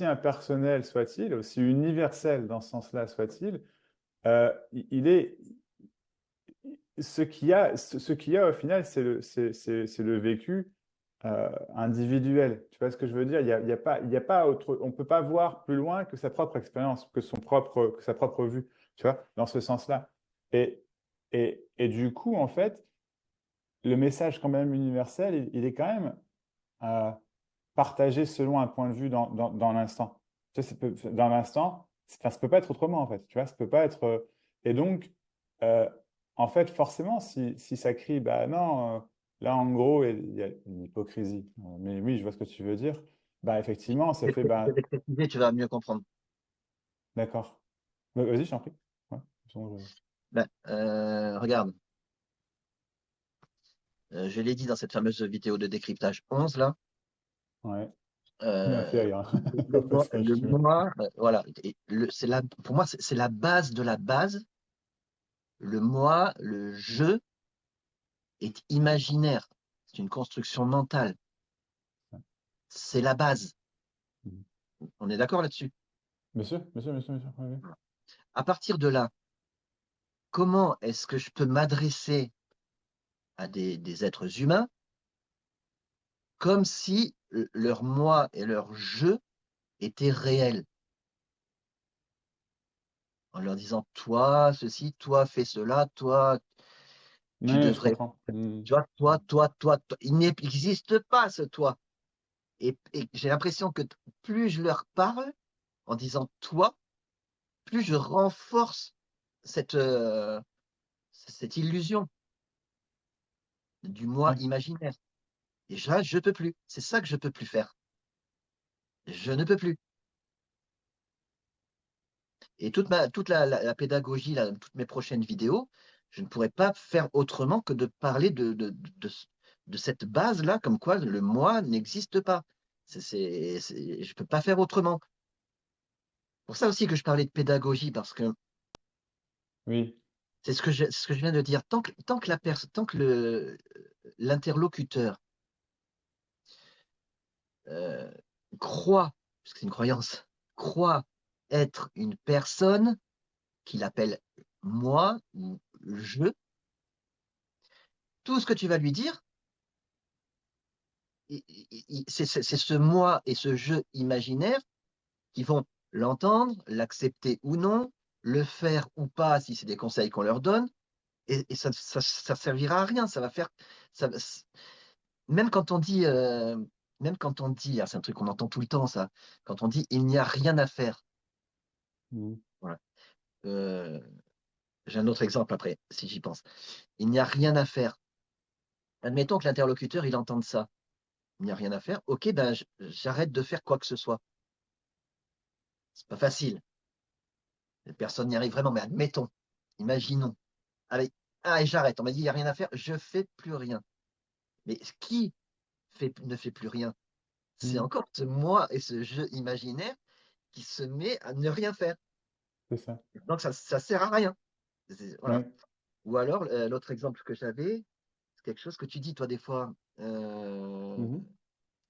Speaker 3: impersonnel soit-il, aussi universel dans ce sens-là soit-il, il est. Ce qu'il y a au final, c'est le vécu individuel. Tu vois ce que je veux dire? Il y a pas autre, on peut pas voir plus loin que sa propre expérience, que sa propre vue, tu vois, dans ce sens-là. Et, et du coup, en fait, le message quand même universel, il est quand même euh, partagé selon un point de vue dans l'instant. Tu sais, dans l'instant, enfin, ça peut pas être autrement, en fait. Tu vois, ça peut pas être. Et donc, euh, en fait, forcément, si ça crie, bah non, là, en gros, il y a une hypocrisie. Mais oui, je vois ce que tu veux dire. Bah, effectivement, ça fait,
Speaker 4: Je
Speaker 3: bah,
Speaker 4: vais te préciser, tu vas mieux comprendre.
Speaker 3: d'accord. Vas-y, je t'en prie. Ouais, de toute façon,
Speaker 4: Ben, regarde, je l'ai dit dans cette fameuse vidéo de décryptage 11 là.
Speaker 3: ouais, tu m'as fait
Speaker 4: euh,
Speaker 3: rire, hein,
Speaker 4: le,
Speaker 3: au passage,
Speaker 4: le moi, voilà, et pour moi, c'est la base de la base. Le moi, le je est imaginaire. C'est une construction mentale. C'est la base.
Speaker 3: Mhm.
Speaker 4: On est d'accord là-dessus?
Speaker 3: Bien sûr, bien sûr, bien sûr, bien sûr. Ouais, ouais.
Speaker 4: À partir de là, comment est-ce que je peux m'adresser à des êtres humains comme si leur moi et leur je étaient réels, en leur disant, toi, ceci, toi, fais cela, toi, tu
Speaker 3: Ouais, je
Speaker 4: devrais,
Speaker 3: comprends. Mhm.
Speaker 4: tu vois, toi. Il n'existe pas ce toi. Et j'ai l'impression que plus je leur parle en disant toi, plus je renforce cette, cette illusion du moi
Speaker 3: Ouais.
Speaker 4: imaginaire. Et là, je peux plus. C'est ça que je peux plus faire. Je ne peux plus. Et toute la pédagogie, là, toutes mes prochaines vidéos, je ne pourrais pas faire autrement que de parler de cette base-là, comme quoi le moi n'existe pas. Je ne peux pas faire autrement. Pour ça aussi que je parlais de pédagogie, parce que
Speaker 3: Oui.
Speaker 4: c'est ce que je viens de dire. Tant que l'interlocuteur euh, croit, parce que c'est une croyance, croit être une personne qu'il appelle moi ou je, tout ce que tu vas lui dire, c'est ce moi et ce je imaginaire qui vont l'entendre, l'accepter ou non, le faire ou pas si c'est des conseils qu'on leur donne, et ça servira à rien. Ça va faire, ça, même quand on dit, ah, c'est un truc qu'on entend tout le temps, ça, quand on dit il n'y a rien à faire.
Speaker 3: Mhm.
Speaker 4: Voilà. Euh, j'ai un autre exemple après, si j'y pense. Il n'y a rien à faire. Admettons que l'interlocuteur, il entende ça. Il n'y a rien à faire. Ok, ben j'arrête de faire quoi que ce soit. C'est pas facile. Personne n'y arrive vraiment, mais admettons, imaginons. Allez, allez, j'arrête. On m'a dit, il n'y a rien à faire, je fais plus rien. Mais qui ne fait plus rien? C'est
Speaker 3: Mhm.
Speaker 4: encore ce moi et ce je imaginaire qui se met à ne rien faire.
Speaker 3: C'est ça.
Speaker 4: Donc ça sert à rien. Voilà.
Speaker 3: Ouais.
Speaker 4: Ou alors, l'autre exemple que j'avais, c'est quelque chose que tu dis, toi, des fois.
Speaker 3: Mhm.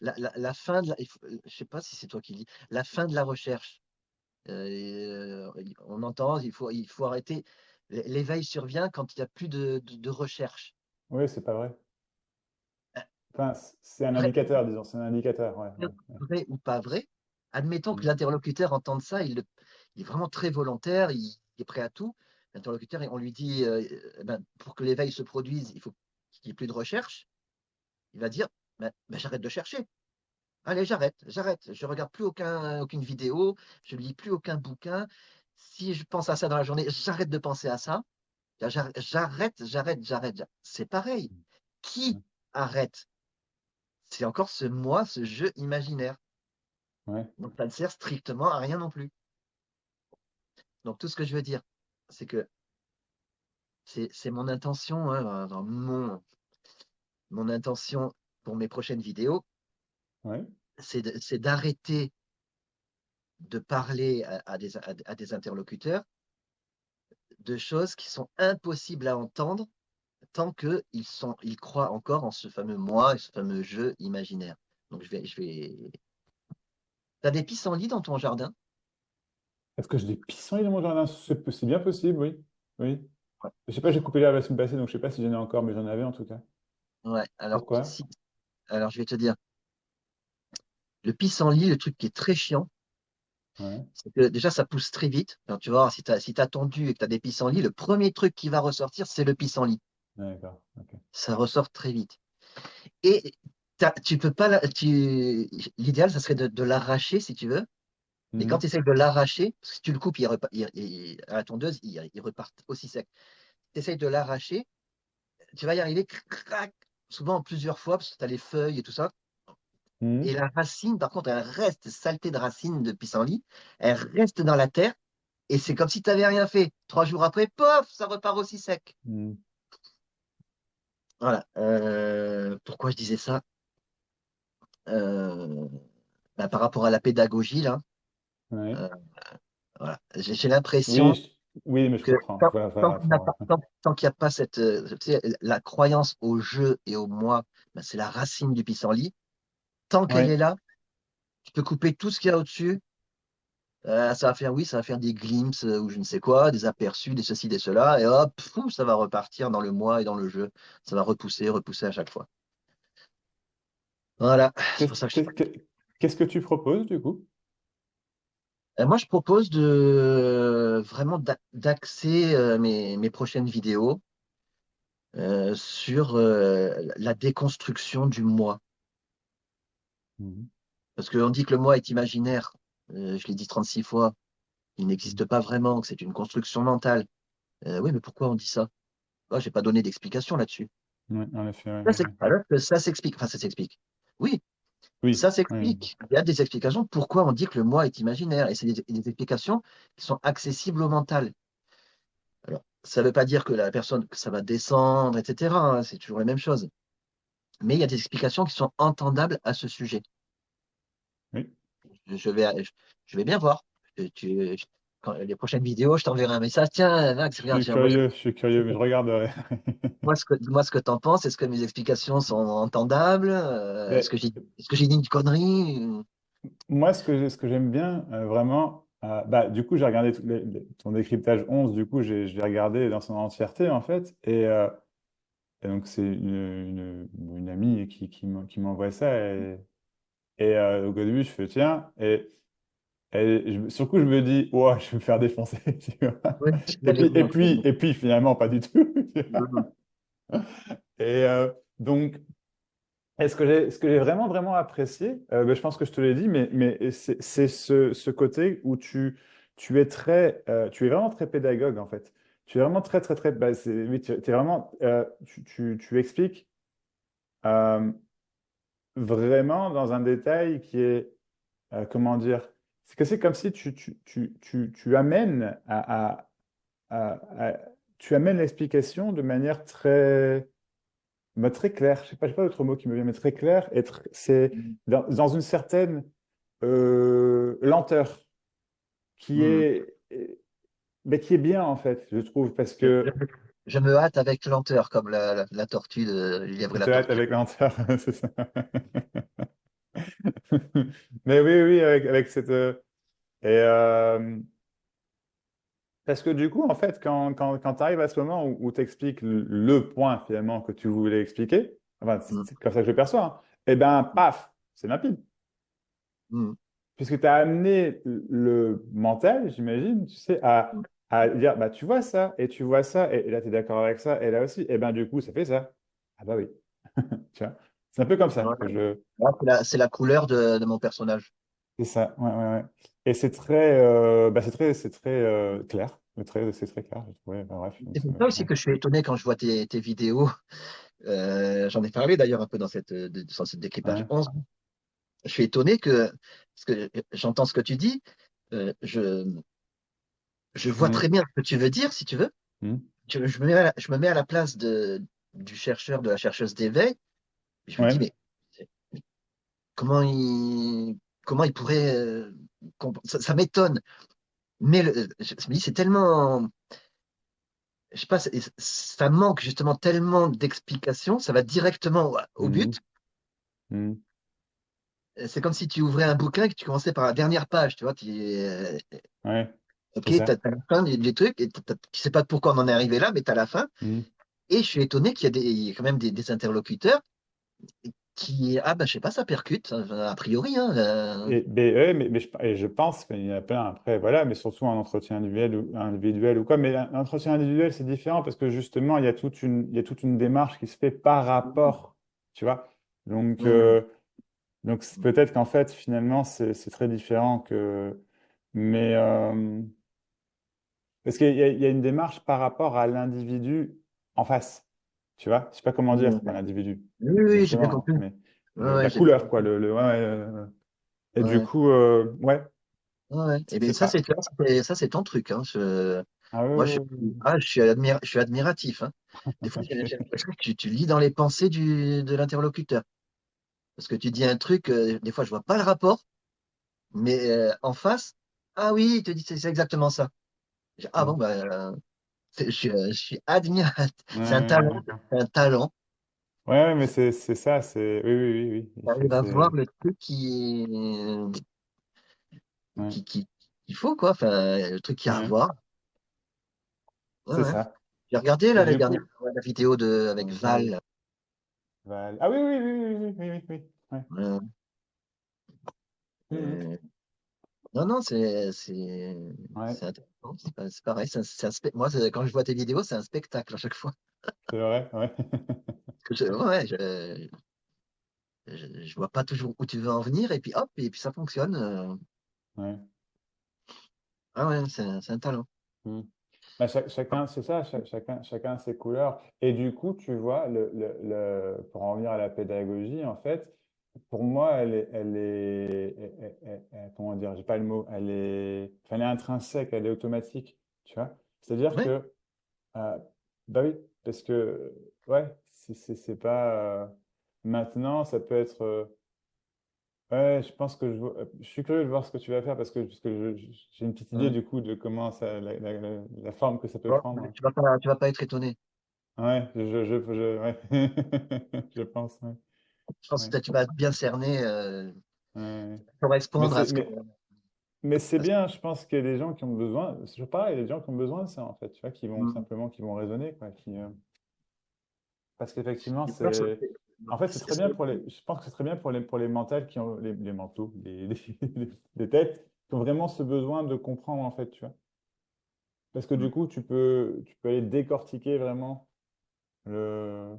Speaker 4: La fin de la, je sais pas si c'est toi qui dis, la fin de la recherche. On entend, il faut arrêter. L'éveil survient quand il n'y a plus de recherche.
Speaker 3: Oui, c'est pas vrai.
Speaker 4: Euh,
Speaker 3: Enfin, c'est un
Speaker 4: Vrai,
Speaker 3: indicateur, disons, c'est un indicateur, ouais, ouais, ouais.
Speaker 4: vrai ou pas vrai, admettons que
Speaker 3: Mhm.
Speaker 4: l'interlocuteur entende ça, il est vraiment très volontaire, il est prêt à tout. L'interlocuteur, on lui dit, ben, pour que l'éveil se produise, il faut qu'il n'y ait plus de recherche. Il va dire, ben, j'arrête de chercher. Allez, j'arrête. Je regarde plus aucune vidéo, je lis plus aucun bouquin. Si je pense à ça dans la journée, j'arrête de penser à ça. J'arrête. C'est pareil. Qui arrête? C'est encore ce moi, ce jeu imaginaire.
Speaker 3: Ouais,
Speaker 4: Donc, ça ne sert strictement à rien non plus. Donc, tout ce que je veux dire, c'est que c'est mon intention, hein, mon intention pour mes prochaines vidéos,
Speaker 3: ouais.
Speaker 4: c'est d'arrêter de parler à des interlocuteurs de choses qui sont impossibles à entendre tant qu'ils croient encore en ce fameux moi et ce fameux jeu imaginaire. Donc, je vais. T'as des pissenlits dans ton jardin?
Speaker 3: Est-ce que j'ai des pissenlits dans mon jardin? C'est bien possible, oui. Oui.
Speaker 4: Ouais.
Speaker 3: Je sais pas, j'ai coupé l'herbe la semaine passée, donc je sais pas si j'en ai encore, mais j'en avais en tout cas.
Speaker 4: Ouais.
Speaker 3: Pourquoi?
Speaker 4: Alors, je vais te dire, le pissenlit, le truc qui est très chiant,
Speaker 3: Ouais,
Speaker 4: c'est que déjà, ça pousse très vite. Alors, tu vois, si t'as tendu et que tu as des pissenlits, le premier truc qui va ressortir, c'est le pissenlit.
Speaker 3: ouais, d'accord. Ok.
Speaker 4: Ça ressort très vite. Et tu peux pas, l'idéal, ça serait de l'arracher si tu veux. Mais quand
Speaker 3: Mhm.
Speaker 4: tu essaies de l'arracher, parce que si tu le coupes, à la tondeuse, il repart aussi sec. Tu essayes de l'arracher, tu vas y arriver, crac, souvent plusieurs fois, parce que tu as les feuilles et tout ça. Et
Speaker 3: Mhm.
Speaker 4: la racine, par contre, elle reste saleté de racine de pissenlit, elle reste dans la terre, et c'est comme si tu n'avais rien fait. 3 jours après, pof, ça repart aussi sec.
Speaker 3: Mhm.
Speaker 4: Voilà. Pourquoi je disais ça? Euh, Bah, par rapport à la pédagogie, là,
Speaker 3: Ouais.
Speaker 4: euh, voilà. J'ai l'impression
Speaker 3: Oui, oui, mais je
Speaker 4: que
Speaker 3: comprends.
Speaker 4: tant qu'il n'y a pas cette, tu sais, la croyance au jeu et au moi, bah, c'est la racine du pissenlit. Tant qu'elle est
Speaker 3: Ouais.
Speaker 4: là, tu peux couper tout ce qu'il y a au-dessus. Ça va faire des glimpses ou je ne sais quoi, des aperçus, des ceci, des cela, et hop, fou, ça va repartir dans le moi et dans le jeu. Ça va repousser à chaque fois. Voilà, c'est
Speaker 3: Qu'est-ce
Speaker 4: pour ça que
Speaker 3: qu'est-ce que qu'est-ce que tu proposes du coup?
Speaker 4: moi, je propose de vraiment d'axer mes prochaines vidéos sur la déconstruction du moi.
Speaker 3: Mhm.
Speaker 4: Parce qu'on dit que le moi est imaginaire. Je l'ai dit 36 fois. Il n'existe pas vraiment, que c'est une construction mentale. Oui, mais pourquoi on dit ça? Oh, j'ai pas donné d'explication là-dessus.
Speaker 3: Ouais, en effet, ouais,
Speaker 4: Ça,
Speaker 3: ouais, ouais.
Speaker 4: alors que ça s'explique. Enfin, ça s'explique. Oui,
Speaker 3: Oui,
Speaker 4: ça
Speaker 3: oui.
Speaker 4: s'explique. Il y a des explications pourquoi on dit que le moi est imaginaire. Et c'est des explications qui sont accessibles au mental. Alors, ça ne veut pas dire que la personne, que ça va descendre, etc., hein, c'est toujours la même chose. Mais il y a des explications qui sont entendables à ce sujet.
Speaker 3: Oui.
Speaker 4: Je vais, je vais bien voir. Quand les prochaines vidéos, je t'enverrai un message. Tiens, Max, regarde,
Speaker 3: Je suis curieux, mais je regarderai.
Speaker 4: dis-moi ce que tu en penses. Est-ce que mes explications sont entendables?
Speaker 3: Mais
Speaker 4: Est-ce que j'ai dit une connerie?
Speaker 3: moi, ce que j'aime bien, vraiment, bah, du coup, j'ai regardé ton décryptage 11, du coup, je l'ai regardé dans son entièreté, en fait. Et donc, c'est une amie qui m'envoie ça. Donc, au début, je fais, tiens. Sur le coup, je me dis, ouais, je vais me faire défoncer, tu vois.
Speaker 4: Oui, je l'avais vu.
Speaker 3: Et puis, finalement, pas du tout.
Speaker 4: Mhm.
Speaker 3: Et donc, ce que j'ai vraiment, vraiment apprécié, ben, je pense que je te l'ai dit, mais c'est ce côté où tu es vraiment très pédagogue, en fait. Tu es vraiment très, très, très, bah, oui, tu es vraiment, tu expliques euh, vraiment dans un détail qui est, comment dire, c'est que c'est comme si tu amènes à- tu amènes l'explication de manière très, bah, très claire. Je sais pas d'autre mot qui me vient, mais très clair. C'est dans une certaine lenteur qui
Speaker 4: Mhm.
Speaker 3: est, mais qui est bien en fait, je trouve, parce
Speaker 4: Je,
Speaker 3: que
Speaker 4: je me hâte avec lenteur, comme la tortue, le lièvre et
Speaker 3: tu
Speaker 4: la
Speaker 3: te hâtes
Speaker 4: tortue.
Speaker 3: avec lenteur, c'est ça. Mais oui, oui, avec cette et parce que du coup, en fait, quand tu arrives à ce moment où tu expliques le point finalement que tu voulais expliquer, enfin,
Speaker 4: Mhm.
Speaker 3: c'est comme ça que je le perçois, hein, et ben, paf, c'est limpide.
Speaker 4: Mhm.
Speaker 3: Puisque tu as amené le mental, j'imagine, tu sais, à dire, bah, tu vois ça, et tu vois ça, et là, tu es d'accord avec ça, et là aussi, et ben du coup, ça fait ça. Ah bah oui, tu vois. C'est un peu comme ça
Speaker 4: Ouais.
Speaker 3: que je.
Speaker 4: Là, c'est la couleur de mon personnage.
Speaker 3: C'est ça, ouais, ouais, ouais. Et c'est très clair. C'est très clair, j'ai trouvé. Bah, bref, donc
Speaker 4: C'est
Speaker 3: ça
Speaker 4: pour
Speaker 3: va,
Speaker 4: ça aussi
Speaker 3: ouais.
Speaker 4: que je suis étonné quand je vois tes vidéos. J'en ai parlé d'ailleurs un peu dans cette décryptage
Speaker 3: Ouais.
Speaker 4: 11. Je suis étonné parce que j'entends ce que tu dis. euh, je, je vois
Speaker 3: Mm.
Speaker 4: très bien ce que tu veux dire, si tu veux.
Speaker 3: Mm.
Speaker 4: Je me mets à la place du chercheur, de la chercheuse d'éveil. Je me dis,
Speaker 3: Ouais.
Speaker 4: mais comment comment il pourrait. Ça m'étonne. Mais je me dis, c'est tellement. Je sais pas, ça manque justement tellement d'explications. Ça va directement au
Speaker 3: Mm.
Speaker 4: but.
Speaker 3: Mm.
Speaker 4: C'est comme si tu ouvrais un bouquin et que tu commençais par la dernière page, tu vois.
Speaker 3: Ouais.
Speaker 4: Ok,
Speaker 3: C'est ça.
Speaker 4: t'as la fin des trucs, et tu sais pas pourquoi on en est arrivé là, mais t'as la fin.
Speaker 3: Mm.
Speaker 4: Et je suis étonné il y a quand même des interlocuteurs ah ben je sais pas, ça percute, a priori, hein.
Speaker 3: Et je pense qu'il y en a plein après, voilà, mais surtout un entretien individuel ou quoi. Mais un entretien individuel, c'est différent parce que justement, il y a toute une démarche qui se fait par rapport, tu vois. Donc,
Speaker 4: Hmm.
Speaker 3: peut-être qu'en fait, finalement, c'est très différent que. Mais parce qu'il y a une démarche par rapport à l'individu en face, tu vois. Je sais pas comment dire, pas
Speaker 4: Hmm.
Speaker 3: l'individu,
Speaker 4: Oui, oui, j'ai bien
Speaker 3: justement,
Speaker 4: compris.
Speaker 3: mais
Speaker 4: Ouais, ouais,
Speaker 3: la
Speaker 4: j'ai bien
Speaker 3: couleur, quoi.
Speaker 4: compris.
Speaker 3: Ouais, ouais, et du
Speaker 4: Ouais,
Speaker 3: coup, ouais,
Speaker 4: ouais, ouais. Et bien
Speaker 3: c'est pas.
Speaker 4: ça, c'est ton truc, hein.
Speaker 3: Ah ouais,
Speaker 4: Moi,
Speaker 3: ouais, ouais,
Speaker 4: je suis admiratif, hein. Des fois,
Speaker 3: ouais.
Speaker 4: j'ai l'impression que tu lis dans les pensées de l'interlocuteur. Parce que tu dis un truc, des fois, je vois pas le rapport, mais en face, ah oui, il te dit c'est exactement ça. Ah bon,
Speaker 3: Mm.
Speaker 4: bah, je suis admiratif.
Speaker 3: Ouais,
Speaker 4: C'est un
Speaker 3: ouais,
Speaker 4: talent,
Speaker 3: d'accord.
Speaker 4: c'est un talent.
Speaker 3: Ouais, ouais, mais c'est ça, c'est. Oui, oui, oui, oui. Il faut,
Speaker 4: J'arrive à voir
Speaker 3: c'est.
Speaker 4: le truc
Speaker 3: Ouais,
Speaker 4: qui- qu'il faut, quoi. Enfin, le truc qu'il y a à
Speaker 3: ouais,
Speaker 4: voir. Ouais,
Speaker 3: c'est
Speaker 4: ouais.
Speaker 3: ça.
Speaker 4: J'ai regardé
Speaker 3: Et
Speaker 4: là, la
Speaker 3: du
Speaker 4: dernière
Speaker 3: coup.
Speaker 4: fois, la vidéo avec Val.
Speaker 3: Ah oui, oui, oui, oui, oui, oui, oui, oui. Ouais.
Speaker 4: Euh,
Speaker 3: Mhm.
Speaker 4: euh, non, non,
Speaker 3: Ouais,
Speaker 4: c'est intéressant. C'est pareil. Moi, quand je vois tes vidéos, c'est un spectacle à chaque fois.
Speaker 3: c'est vrai, ouais.
Speaker 4: Ouais, ouais, je vois pas toujours où tu veux en venir, et puis hop, et puis ça fonctionne.
Speaker 3: Ouais.
Speaker 4: Ah ouais, c'est un talent.
Speaker 3: Mm. Bah, chacun, c'est ça, chacun a ses couleurs. Et du coup, tu vois, pour en revenir à la pédagogie, en fait, pour moi, comment dire, j'ai pas le mot, elle est intrinsèque, elle est automatique, tu vois. C'est-à-dire
Speaker 4: Ouais.
Speaker 3: que, euh, bah oui, parce que, ouais, c'est pas, maintenant, ça peut être, ouais, je pense que je suis curieux de voir ce que tu vas faire parce que j'ai une petite idée
Speaker 4: Ouais.
Speaker 3: du coup de comment ça, la forme que ça peut
Speaker 4: Bon,
Speaker 3: prendre.
Speaker 4: tu vas pas être étonné.
Speaker 3: Ouais, ouais. Je pense, ouais.
Speaker 4: Je pense
Speaker 3: Ouais,
Speaker 4: que tu vas bien cerner,
Speaker 3: ouais. Mais
Speaker 4: correspondre à
Speaker 3: c'est,
Speaker 4: ce que.
Speaker 3: mais c'est
Speaker 4: à ce-
Speaker 3: bien, je pense qu'il y a des gens qui ont besoin, c'est toujours pareil, il y a des gens qui ont besoin de ça en fait, tu vois,
Speaker 4: Hmm.
Speaker 3: qui vont raisonner, quoi, parce qu'effectivement,
Speaker 4: Et ça,
Speaker 3: en fait, c'est très bien
Speaker 4: c'est-
Speaker 3: pour je pense que c'est très bien pour les mentales qui ont, les mentaux, les têtes, qui ont vraiment ce besoin de comprendre, en fait, tu vois. Parce que
Speaker 4: Hmm.
Speaker 3: du coup, tu peux aller décortiquer vraiment le.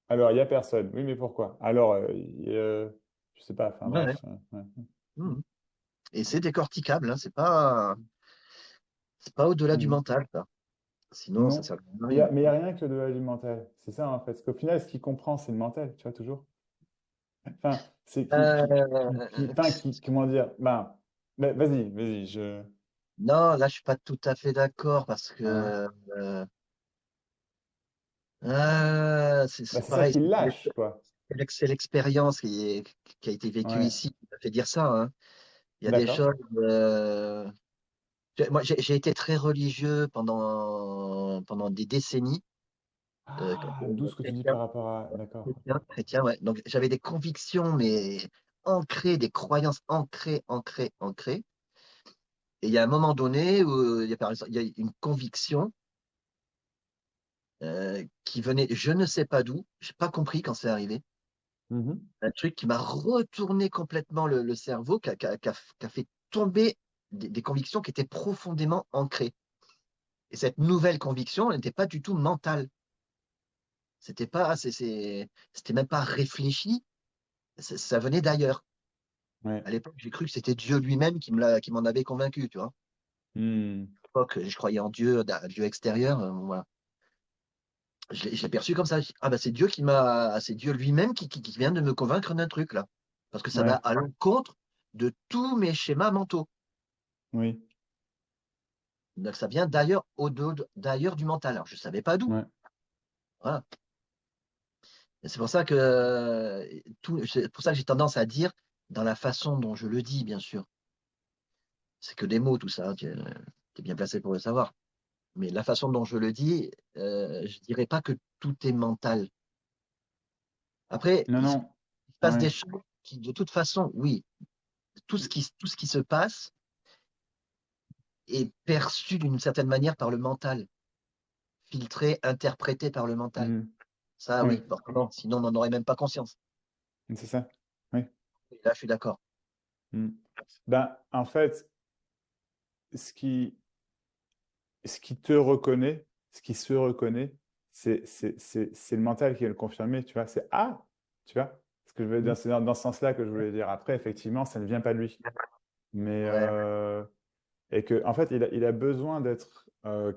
Speaker 3: Alors, il n'y a personne. Oui, mais pourquoi? Alors, je sais pas, enfin
Speaker 4: Ouais, ouais.
Speaker 3: bref. Ouais.
Speaker 4: Hmm. Et c'est décorticable, hein, c'est pas au-delà du
Speaker 3: Mhm.
Speaker 4: mental, ça. Sinon, ça
Speaker 3: Non.
Speaker 4: sert à rien.
Speaker 3: Mais il y a rien que de la mentale. C'est ça, en fait. Parce qu'au final, ce qu'il comprend, c'est le mental, tu vois, toujours. Enfin, c'est
Speaker 4: Euh,
Speaker 3: enfin, comment dire? Vas-y,
Speaker 4: non, là, je suis pas tout à fait d'accord parce
Speaker 3: ouais.
Speaker 4: que
Speaker 3: Bah,
Speaker 4: c'est
Speaker 3: c'est ça
Speaker 4: pareil,
Speaker 3: qui lâche, quoi.
Speaker 4: c'est l'expérience qui a été vécue
Speaker 3: Ouais.
Speaker 4: ici qui m'a fait dire ça, hein. Il y a des
Speaker 3: D'accord.
Speaker 4: choses. Moi, j'ai été très religieux pendant des décennies,
Speaker 3: Ah, d'où ce que tu dis
Speaker 4: chrétien,
Speaker 3: par rapport à. D'accord. Ok.
Speaker 4: chrétien, ouais. Donc, j'avais des convictions, mais ancrées, des croyances ancrées. Et il y a un moment donné où il y a, par exemple, il y a une conviction qui venait, je ne sais pas d'où, j'ai pas compris quand c'est arrivé.
Speaker 3: Mhm.
Speaker 4: Un truc qui m'a retourné complètement le cerveau, qui a fait tomber des convictions qui étaient profondément ancrées. Et cette nouvelle conviction, elle n'était pas du tout mentale. C'était même pas réfléchi. Ça venait d'ailleurs.
Speaker 3: Ouais.
Speaker 4: À l'époque, j'ai cru que c'était Dieu lui-même qui m'en avait convaincu, tu vois.
Speaker 3: Hmm.
Speaker 4: À l'époque, je croyais en Dieu, un Dieu extérieur. Voilà. Je l'ai perçu comme ça. Ah bah c'est Dieu lui-même qui vient de me convaincre d'un truc là. Parce que ça va
Speaker 3: Ouais.
Speaker 4: à l'encontre de tous mes schémas mentaux.
Speaker 3: Oui.
Speaker 4: Donc ça vient d'ailleurs du mental. Alors je savais pas d'où.
Speaker 3: Ouais.
Speaker 4: Voilà. Et c'est pour ça que c'est pour ça que j'ai tendance à dire dans la façon dont je le dis, bien sûr. C'est que des mots, tout ça. Tu es bien placé pour le savoir. Mais la façon dont je le dis, je dirais pas que tout est mental. Après,
Speaker 3: Non,
Speaker 4: il se
Speaker 3: non.
Speaker 4: passe des
Speaker 3: Ouais.
Speaker 4: choses qui, de toute façon, oui, tout ce qui se passe est perçu d'une certaine manière par le mental, filtré, interprété par le mental.
Speaker 3: Hmm.
Speaker 4: Ça,
Speaker 3: Oui.
Speaker 4: oui, forcément. Sinon, on n'en aurait même pas conscience.
Speaker 3: C'est ça. Oui.
Speaker 4: Et là, je suis d'accord.
Speaker 3: Hmm. Ben, en fait, ce qui, ce qui te reconnaît, ce qui se reconnaît, c'est le mental qui est le confirmé, tu vois. C'est ah, tu vois. Ce que je veux
Speaker 4: Mm.
Speaker 3: dire, c'est dans ce sens-là que je voulais dire. Après, effectivement, ça ne vient pas de lui. Mais,
Speaker 4: Ouais,
Speaker 3: et que, en fait, il a besoin d'être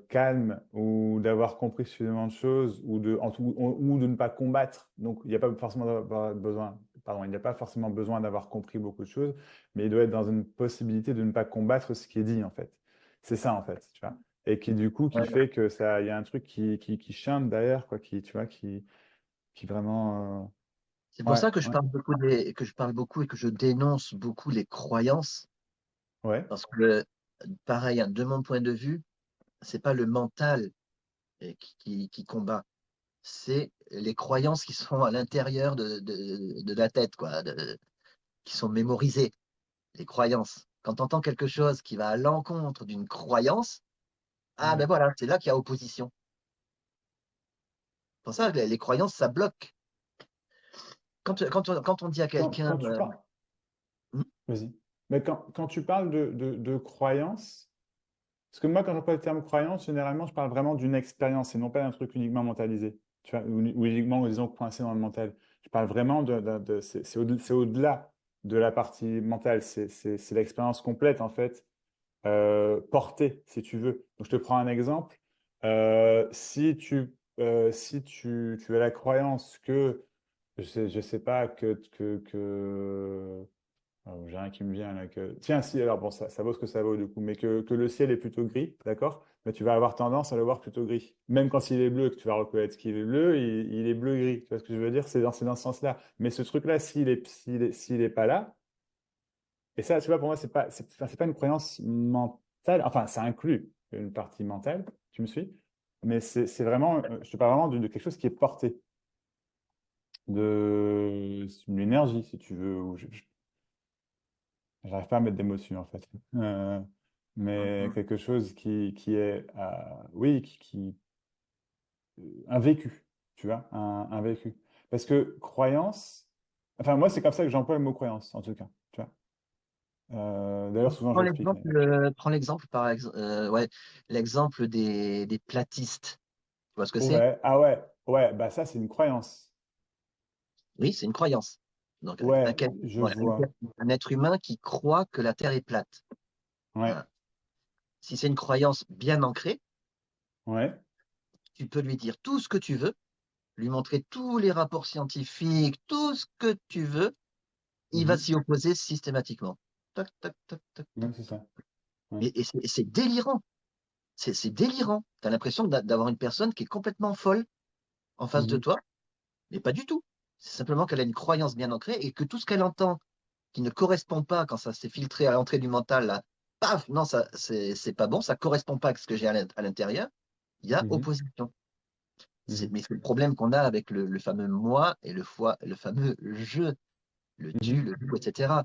Speaker 3: calme ou d'avoir compris suffisamment de choses ou de ne pas combattre. Donc, il n'y a pas forcément besoin, pardon, il n'y a pas forcément besoin d'avoir compris beaucoup de choses, mais il doit être dans une possibilité de ne pas combattre ce qui est dit, en fait. C'est ça, en fait, tu vois. Et qui, du coup, qui
Speaker 4: ouais.
Speaker 3: fait que ça, il y a un truc qui chante derrière, quoi, tu vois, qui vraiment,
Speaker 4: C'est pour
Speaker 3: ouais,
Speaker 4: ça que je
Speaker 3: ouais,
Speaker 4: parle beaucoup que je parle beaucoup et que je dénonce beaucoup les croyances.
Speaker 3: ouais,
Speaker 4: Parce que, pareil, hein, de mon point de vue, c'est pas le mental qui combat. C'est les croyances qui sont à l'intérieur de la tête, quoi, qui sont mémorisées, les croyances. Quand tu entends quelque chose qui va à l'encontre d'une croyance, ah ben
Speaker 3: ouais.
Speaker 4: voilà, c'est là qu'il y a opposition. C'est pour ça que les croyances, ça bloque. Quand on dit à quelqu'un,
Speaker 3: Quand tu parles, vas-y. Mais quand tu parles de croyance, parce que moi, quand j'emploie le terme croyance, généralement, je parle vraiment d'une expérience et non pas d'un truc uniquement mentalisé, tu vois, ou uniquement, disons, coincé dans le mental. Je parle vraiment c'est au-delà de la partie mentale, c'est l'expérience complète, en fait, portée, si tu veux. Donc, je te prends un exemple. Si tu as la croyance que, je sais pas, j'ai rien qui me vient là que. Tiens, si, alors bon, ça vaut ce que ça vaut du coup, mais que le ciel est plutôt gris, d'accord? Mais tu vas avoir tendance à le voir plutôt gris. Même quand il est bleu, que tu vas reconnaître qu'il est bleu, il est bleu-gris. Tu vois ce que je veux dire? C'est dans ce sens-là. Mais ce truc-là, s'il est pas là, et ça, tu vois, pour moi, enfin, c'est pas une croyance mentale. Enfin, ça inclut une partie mentale, tu me suis? Mais c'est vraiment, je te parle vraiment de quelque chose qui est porté, d'une énergie, si tu veux, ou j'arrive pas à mettre des mots dessus en fait. Mais quelque chose qui est, oui, un vécu, tu vois, un vécu. Parce que croyance, enfin moi c'est comme ça que j'emploie le mot croyance en tout cas, tu vois. D'ailleurs souvent je l'explique. Mais...
Speaker 4: prends l'exemple ouais, l'exemple des platistes. Tu vois ce que c'est?
Speaker 3: Ouais, ah ouais, bah ça c'est une croyance.
Speaker 4: Oui, c'est une croyance. Donc,
Speaker 3: Ouais, je vois.
Speaker 4: un être humain qui croit que la Terre est plate.
Speaker 3: Ouais,
Speaker 4: Voilà. Si c'est une croyance bien ancrée,
Speaker 3: ouais.
Speaker 4: tu peux lui dire tout ce que tu veux, lui montrer tous les rapports scientifiques, tout ce que tu veux, il va
Speaker 3: Mhm.
Speaker 4: s'y opposer systématiquement. Tac, tac, tac, tac,
Speaker 3: Ouais,
Speaker 4: tac.
Speaker 3: c'est ça. Ouais.
Speaker 4: Et c'est délirant. C'est délirant. Tu as l'impression d'avoir une personne qui est complètement folle en face de
Speaker 3: Mhm.
Speaker 4: toi, mais pas du tout. C'est simplement qu'elle a une croyance bien ancrée et que tout ce qu'elle entend qui ne correspond pas quand ça s'est filtré à l'entrée du mental, là, paf, non, ça, c'est pas bon, ça correspond pas à ce que j'ai à l'intérieur, il y a
Speaker 3: Mhm.
Speaker 4: opposition.
Speaker 3: Mhm.
Speaker 4: Mais c'est le problème qu'on a avec le fameux moi et le fameux je, le tu,
Speaker 3: Mhm.
Speaker 4: le nous, etc.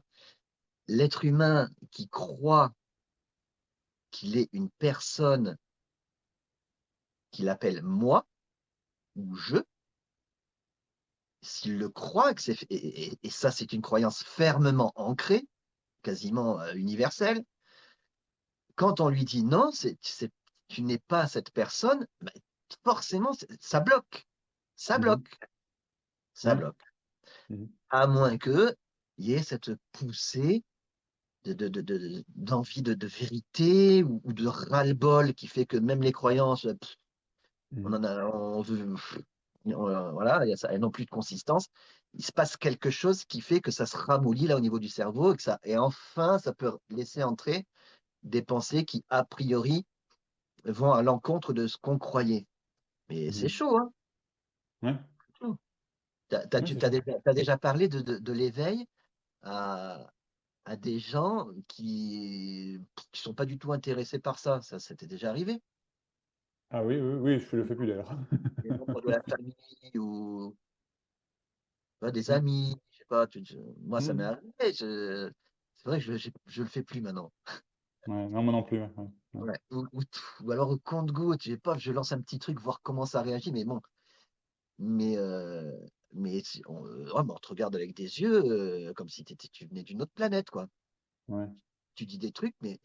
Speaker 4: L'être humain qui croit qu'il est une personne qu'il appelle moi ou je, s'il le croit, et ça c'est une croyance fermement ancrée, quasiment universelle, quand on lui dit non, tu n'es pas cette personne, bah, forcément, ça bloque. ça
Speaker 3: Mhm.
Speaker 4: bloque. Ça
Speaker 3: Ouais.
Speaker 4: bloque.
Speaker 3: Mhm.
Speaker 4: À moins qu'il y ait cette poussée d'envie de vérité ou de ras-le-bol qui fait que même les croyances, on
Speaker 3: Mhm.
Speaker 4: en a, on veut, voilà, elles n'ont plus de consistance. Il se passe quelque chose qui fait que ça se ramollit là au niveau du cerveau et enfin, ça peut laisser entrer des pensées qui, a priori, vont à l'encontre de ce qu'on croyait. Mais c'est
Speaker 3: Mhm.
Speaker 4: chaud, hein.
Speaker 3: Ouais. Ouais, c'est chaud.
Speaker 4: T'as déjà parlé de l'éveil à, à des gens qui sont pas du tout intéressés par ça. Ça t'est déjà arrivé?
Speaker 3: Ah oui, oui, oui, je le fais plus d'ailleurs.
Speaker 4: Des membres de la famille ou des
Speaker 3: Mhm.
Speaker 4: amis, je sais pas. Moi, ça m'est
Speaker 3: Mhm.
Speaker 4: arrivé. C'est vrai que je le fais plus maintenant.
Speaker 3: Ouais, non, moi non plus. Ouais, ouais. Ouais.
Speaker 4: Ouais. Ou alors au compte-gouttes, je lance un petit truc, voir comment ça réagit. Mais bon, mais, ouais, mais on te regarde avec des yeux comme si tu venais d'une autre planète, quoi.
Speaker 3: Ouais.
Speaker 4: Tu dis des trucs, mais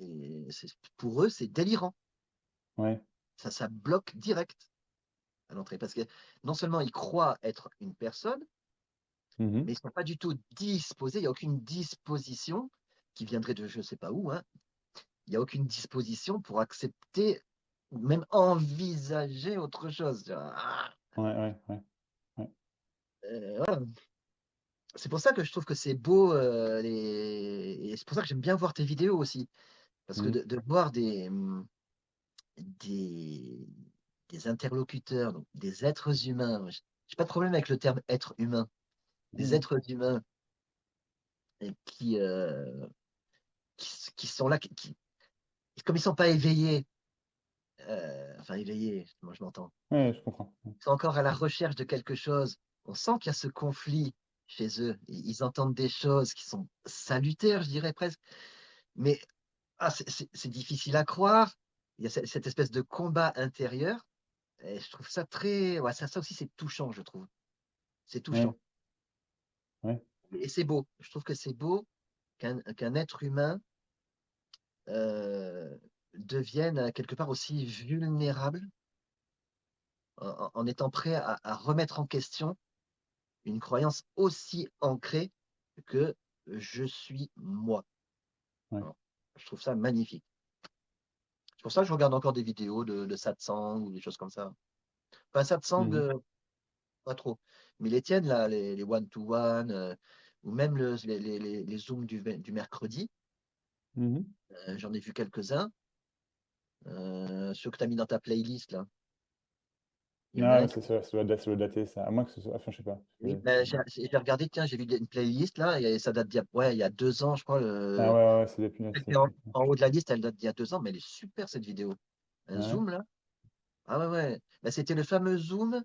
Speaker 4: pour eux, c'est délirant.
Speaker 3: Ouais.
Speaker 4: Ça bloque direct à l'entrée. Parce que non seulement ils croient être une personne, mais
Speaker 3: Mhm.
Speaker 4: ils ne sont pas du tout disposés. Il n'y a aucune disposition qui viendrait de je ne sais pas où, hein. Il n'y a aucune disposition pour accepter ou même envisager autre chose.
Speaker 3: Ouais, ouais, ouais, ouais.
Speaker 4: Voilà. C'est pour ça que je trouve que c'est beau, et c'est pour ça que j'aime bien voir tes vidéos aussi. Parce que
Speaker 3: Mhm.
Speaker 4: de voir des, des interlocuteurs, donc des êtres humains, j'ai pas de problème avec le terme être humain, des
Speaker 3: Mhm.
Speaker 4: êtres humains et qui sont là, comme ils sont pas éveillés, enfin éveillés, moi je m'entends,
Speaker 3: Ouais, je comprends.
Speaker 4: ils sont encore à la recherche de quelque chose. On sent qu'il y a ce conflit chez eux. Ils entendent des choses qui sont salutaires, je dirais presque, mais c'est difficile à croire. Il y a cette espèce de combat intérieur. Et je trouve ça très. Ouais, ça aussi, c'est touchant, je trouve. C'est touchant.
Speaker 3: Ouais, ouais.
Speaker 4: Et c'est beau. Je trouve que c'est beau qu'un être humain euh, devienne quelque part aussi vulnérable en étant prêt à remettre en question une croyance aussi ancrée que je suis moi.
Speaker 3: Ouais.
Speaker 4: Alors, je trouve ça magnifique. C'est pour ça que je regarde encore des vidéos de satsang ou des choses comme ça. Enfin, satsang,
Speaker 3: Mhm.
Speaker 4: pas trop. Mais les tiennes, là, les one-to-one, ou même les zooms du mercredi,
Speaker 3: Mhm.
Speaker 4: j'en ai vu quelques-uns. Ceux que tu as mis dans ta playlist, là. Il y en a
Speaker 3: Ah,
Speaker 4: un
Speaker 3: ouais,
Speaker 4: qui.
Speaker 3: ça doit dater, ça. À moins que ce soit. Enfin, je sais pas.
Speaker 4: Oui, ben, j'ai regardé, tiens, j'ai vu une playlist, là, et ça date ouais, il y a 2 ans, je crois.
Speaker 3: Ah ouais, ouais, c'est des punaises,
Speaker 4: Celle qui
Speaker 3: ça.
Speaker 4: est en haut de la liste, elle date d'il y a 2 ans, mais elle est super, cette vidéo. Un
Speaker 3: Ouais.
Speaker 4: zoom, là. Ah ouais, ouais. Ben, c'était le fameux zoom.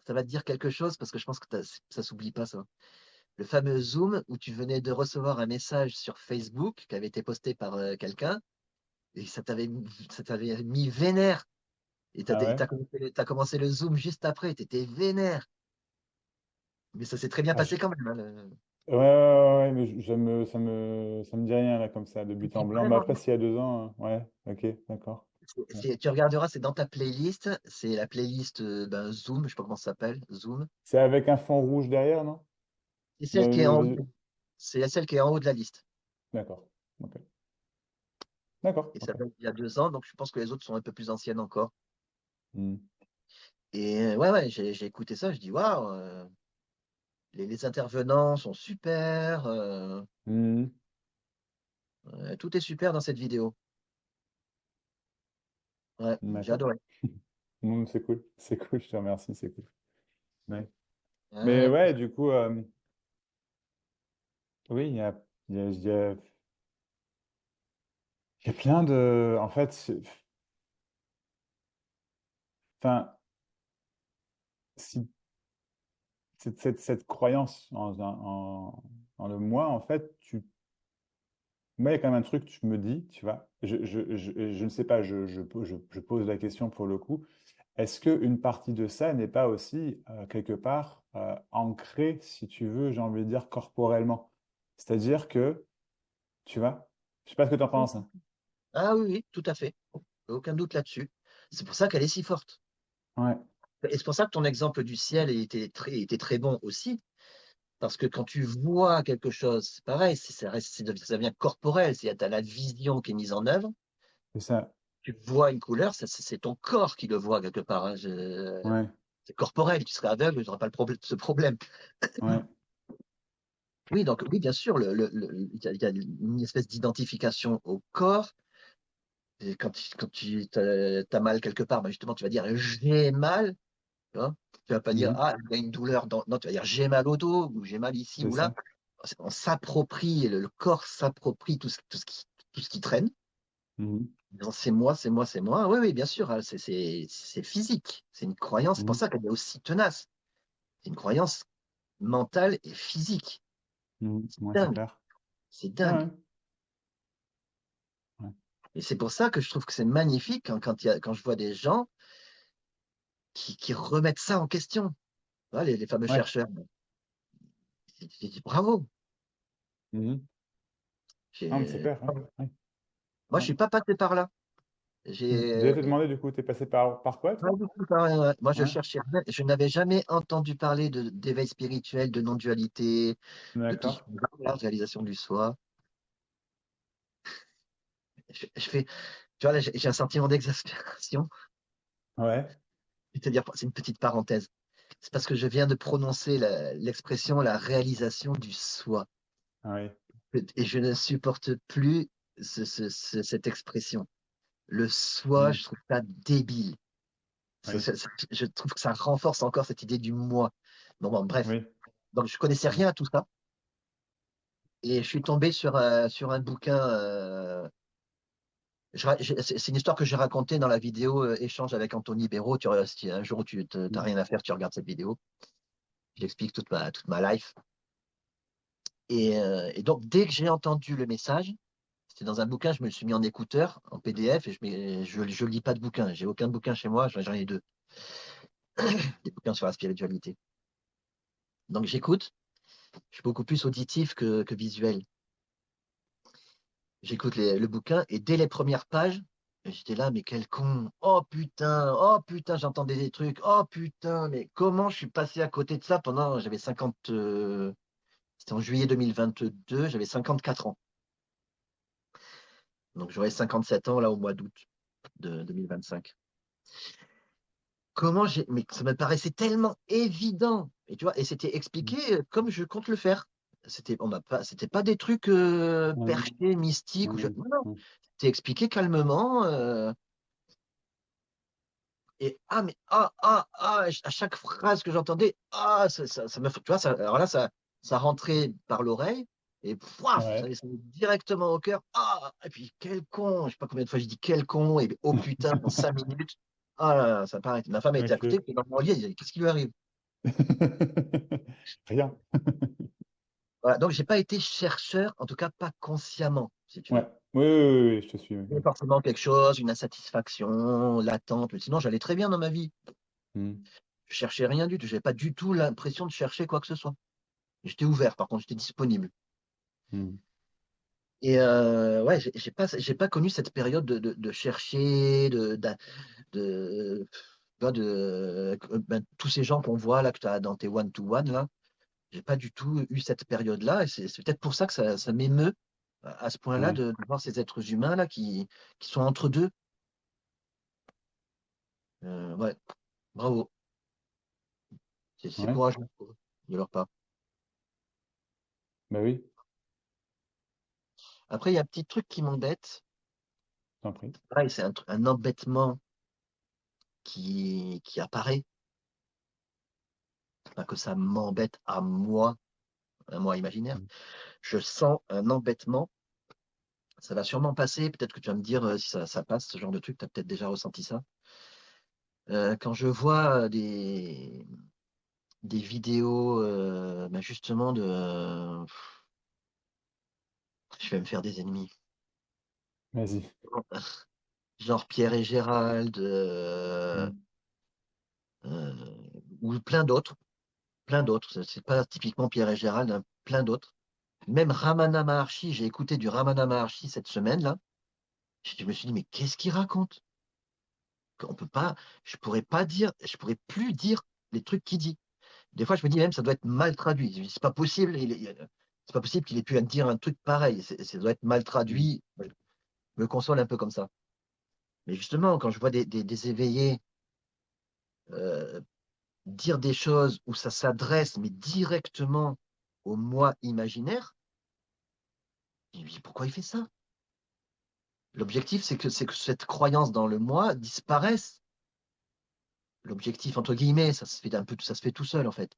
Speaker 4: Ça va te dire quelque chose, parce que je pense que ça s'oublie pas, ça. Le fameux Zoom où tu venais de recevoir un message sur Facebook qui avait été posté par quelqu'un et ça t'avait mis vénère. Et
Speaker 3: Ah ouais.
Speaker 4: t'as commencé le Zoom juste après, tu étais vénère. Mais ça s'est très bien
Speaker 3: Ah,
Speaker 4: passé quand même, hein,
Speaker 3: ouais, ouais, ouais, ouais, mais ça me dit rien là comme ça, de but en
Speaker 4: Mais
Speaker 3: blanc. Mais
Speaker 4: vraiment,
Speaker 3: après, s'il y a 2 ans, ouais, ok, d'accord. Ouais.
Speaker 4: tu regarderas, c'est dans ta playlist. C'est la playlist Zoom, je sais pas comment ça s'appelle, Zoom.
Speaker 3: C'est avec un fond rouge derrière, non?
Speaker 4: C'est celle qui est en haut.
Speaker 3: Le-
Speaker 4: C'est celle qui est en haut de la liste.
Speaker 3: D'accord. Ok. D'accord.
Speaker 4: Et ça
Speaker 3: Ok.
Speaker 4: date d'il y a 2 ans, donc je pense que les autres sont un peu plus anciennes encore.
Speaker 3: Hmm.
Speaker 4: Et ouais, ouais, j'ai écouté ça, je dis waouh. Les intervenants sont super.
Speaker 3: Hmm.
Speaker 4: Tout est super dans cette vidéo. Ouais, j'ai
Speaker 3: D'accord.
Speaker 4: adoré.
Speaker 3: C'est cool. C'est cool, je te remercie, c'est cool. Ouais. Mais
Speaker 4: Ouais,
Speaker 3: ouais, du coup, oui, il y a plein de. En fait, enfin, si cette croyance en le moi, en fait, moi, il y a quand même un truc, tu me dis, tu vois, je ne sais pas, je pose la question pour le coup, est-ce qu'une partie de ça n'est pas aussi, quelque part, ancrée, si tu veux, j'ai envie de dire, corporellement? C'est-à-dire que, tu vois, je sais pas ce que tu en
Speaker 4: oui.
Speaker 3: penses, hein.
Speaker 4: Ah oui, oui, tout à fait. Aucun doute là-dessus. C'est pour ça qu'elle est si forte.
Speaker 3: Ouais.
Speaker 4: Et c'est pour ça que ton exemple du ciel était très bon aussi, parce que quand tu vois quelque chose, c'est pareil, ça devient corporel, c'est-à-dire tu as la vision qui est mise en œuvre,
Speaker 3: C'est ça.
Speaker 4: tu vois une couleur, c'est ton corps qui le voit quelque part, hein.
Speaker 3: Ouais,
Speaker 4: C'est corporel, tu serais aveugle, tu n'auras pas ce problème.
Speaker 3: ouais,
Speaker 4: Oui, donc oui, bien sûr, il y a une espèce d'identification au corps. Et quand tu as mal quelque part, ben justement, tu vas dire j'ai mal. Tu vois, tu vas pas dire
Speaker 3: mhm,
Speaker 4: ah, il y a une douleur dans. Non, tu vas dire j'ai mal au dos ou j'ai mal ici
Speaker 3: c'est
Speaker 4: ou là.
Speaker 3: ça.
Speaker 4: On s'approprie, le corps s'approprie tout ce qui traîne.
Speaker 3: Mhm,
Speaker 4: Disant, c'est moi, c'est moi, c'est moi. Oui, oui, bien sûr, hein, c'est physique. C'est une croyance. C'est pour
Speaker 3: mhm,
Speaker 4: ça qu'elle est aussi tenace. C'est une croyance mentale et physique.
Speaker 3: mhm.
Speaker 4: C'est
Speaker 3: Ouais, c'est
Speaker 4: dingue.
Speaker 3: clair.
Speaker 4: C'est
Speaker 3: Ouais,
Speaker 4: dingue.
Speaker 3: ouais, ouais.
Speaker 4: Et c'est pour ça que je trouve que c'est magnifique quand je vois des gens qui remettent ça en question. Voilà, les fameux
Speaker 3: Ouais.
Speaker 4: chercheurs. Bravo.
Speaker 3: Mhm. Non, mais c'est
Speaker 4: J'ai-
Speaker 3: clair, ouais, ouais,
Speaker 4: Moi, je
Speaker 3: ouais.
Speaker 4: suis pas passé par là.
Speaker 3: J'allais
Speaker 4: J'ai
Speaker 3: te demander, du coup, t'es passé par quoi,
Speaker 4: pas
Speaker 3: toi?
Speaker 4: du tout par là. Moi, je
Speaker 3: Ouais,
Speaker 4: cherchais rien. Je n'avais jamais entendu parler d'éveil spirituel, de non-dualité, de tout ce
Speaker 3: d'accord.
Speaker 4: la réalisation du soi. Je fais, tu vois, là, j'ai un sentiment d'exaspération.
Speaker 3: Ouais,
Speaker 4: C'est-à-dire, c'est une petite parenthèse. C'est parce que je viens de prononcer l'expression la réalisation du soi.
Speaker 3: ouais,
Speaker 4: Et je ne supporte plus cette expression. Le soi,
Speaker 3: mhm,
Speaker 4: je trouve ça débile.
Speaker 3: oui,
Speaker 4: Je trouve que ça renforce encore cette idée du moi. Bon, bref.
Speaker 3: oui,
Speaker 4: Donc, je connaissais
Speaker 3: mhm,
Speaker 4: rien à tout ça. Et je suis tombé sur un bouquin. C'est une histoire que j'ai racontée dans la vidéo Échange avec Anthony Béraud. Si un jour où tu n'as
Speaker 3: mhm,
Speaker 4: rien à faire, tu regardes cette vidéo. J'explique toute ma life. Et donc, dès que j'ai entendu le message, c'était dans un bouquin, je me suis mis en écouteur, en PDF, et je lis pas de bouquin. J'ai aucun bouquin chez moi, j'en ai deux. Des bouquins sur la spiritualité. Donc, j'écoute. Je suis beaucoup plus auditif que visuel. J'écoute le bouquin, et dès les premières pages, j'étais là, mais quel con. Oh putain, j'entendais des trucs. Oh putain, mais comment je suis passé à côté de ça pendant, j'avais 50, c'était en juillet 2022, j'avais 54 ans. Donc j'aurai 57 ans là au mois d'août de 2025. Mais ça me paraissait tellement évident. Et tu vois, et c'était
Speaker 3: mhm,
Speaker 4: expliqué comme je compte le faire. C'était pas des trucs
Speaker 3: mhm,
Speaker 4: perchés, mystiques
Speaker 3: mhm,
Speaker 4: non, non.
Speaker 3: mhm.
Speaker 4: C'était expliqué calmement. Et mais à chaque phrase que j'entendais, ça me, tu vois, alors là, ça rentrait par l'oreille et pouaf, ça
Speaker 3: Ouais,
Speaker 4: descendait directement au cœur. Et puis quel con, je sais pas combien de fois j'ai dit quel con, et oh putain, en 5 minutes. Ah là là, ça paraît. Ma femme a été à côté,
Speaker 3: ok.
Speaker 4: puis dans mon lit, elle dit, qu'est-ce qui lui arrive?
Speaker 3: Rien.
Speaker 4: Voilà, donc j'ai pas été chercheur, en tout cas pas consciemment, si tu
Speaker 3: Ouais,
Speaker 4: veux.
Speaker 3: oui, oui, oui, oui, je te suis. Oui,
Speaker 4: Il y avait
Speaker 3: oui.
Speaker 4: forcément quelque chose, une insatisfaction latente, mais sinon j'allais très bien dans ma vie.
Speaker 3: Mhm,
Speaker 4: Je cherchais rien du tout, j'avais pas du tout l'impression de chercher quoi que ce soit. J'étais ouvert, par contre, j'étais disponible.
Speaker 3: mhm.
Speaker 4: Et ouais, j'ai pas connu cette période de chercher, tu vois, ben, tous ces gens qu'on voit là, que tu as dans tes one-to-one, là, j'ai pas du tout eu cette période-là. Et c'est peut-être pour ça que ça m'émeut à ce point-là
Speaker 3: Ouais,
Speaker 4: de voir ces êtres humains là qui sont entre deux. Ouais, bravo. C'est
Speaker 3: ouais,
Speaker 4: courageux pour eux, de leur part.
Speaker 3: bah oui,
Speaker 4: Après, il y a un petit truc qui m'embête.
Speaker 3: t'en prie.
Speaker 4: Pareil, c'est un embêtement qui apparaît. Pas que ça m'embête à moi imaginaire.
Speaker 3: Mhm.
Speaker 4: Je sens un embêtement. Ça va sûrement passer. Peut-être que tu vas me dire si ça passe, ce genre de truc. Tu as peut-être déjà ressenti ça. Quand je vois des vidéos, ben justement, je vais me faire des ennemis.
Speaker 3: Vas-y.
Speaker 4: Genre Pierre et Gérald,
Speaker 3: Mhm.
Speaker 4: euh, ou plein d'autres. Plein d'autres. C'est pas typiquement Pierre et Gérald, hein, plein d'autres. Même Ramana Maharshi, j'ai écouté du Ramana Maharshi cette semaine-là. Je me suis dit, mais qu'est-ce qu'il raconte? qu'on peut pas, je pourrais pas dire, je pourrais plus dire les trucs qu'il dit. Des fois, je me dis même, ça doit être mal traduit. Je me dis, c'est pas possible, c'est pas possible qu'il ait pu dire un truc pareil. Ça doit être mal
Speaker 3: Mm.
Speaker 4: traduit. Je me console un peu comme ça. Mais justement, quand je vois des éveillés euh, dire des choses où ça s'adresse, mais directement au moi imaginaire, je me dis, pourquoi il fait ça? L'objectif, c'est que cette croyance dans le moi disparaisse. L'objectif, entre guillemets, ça se fait un peu, ça se fait tout seul, en fait.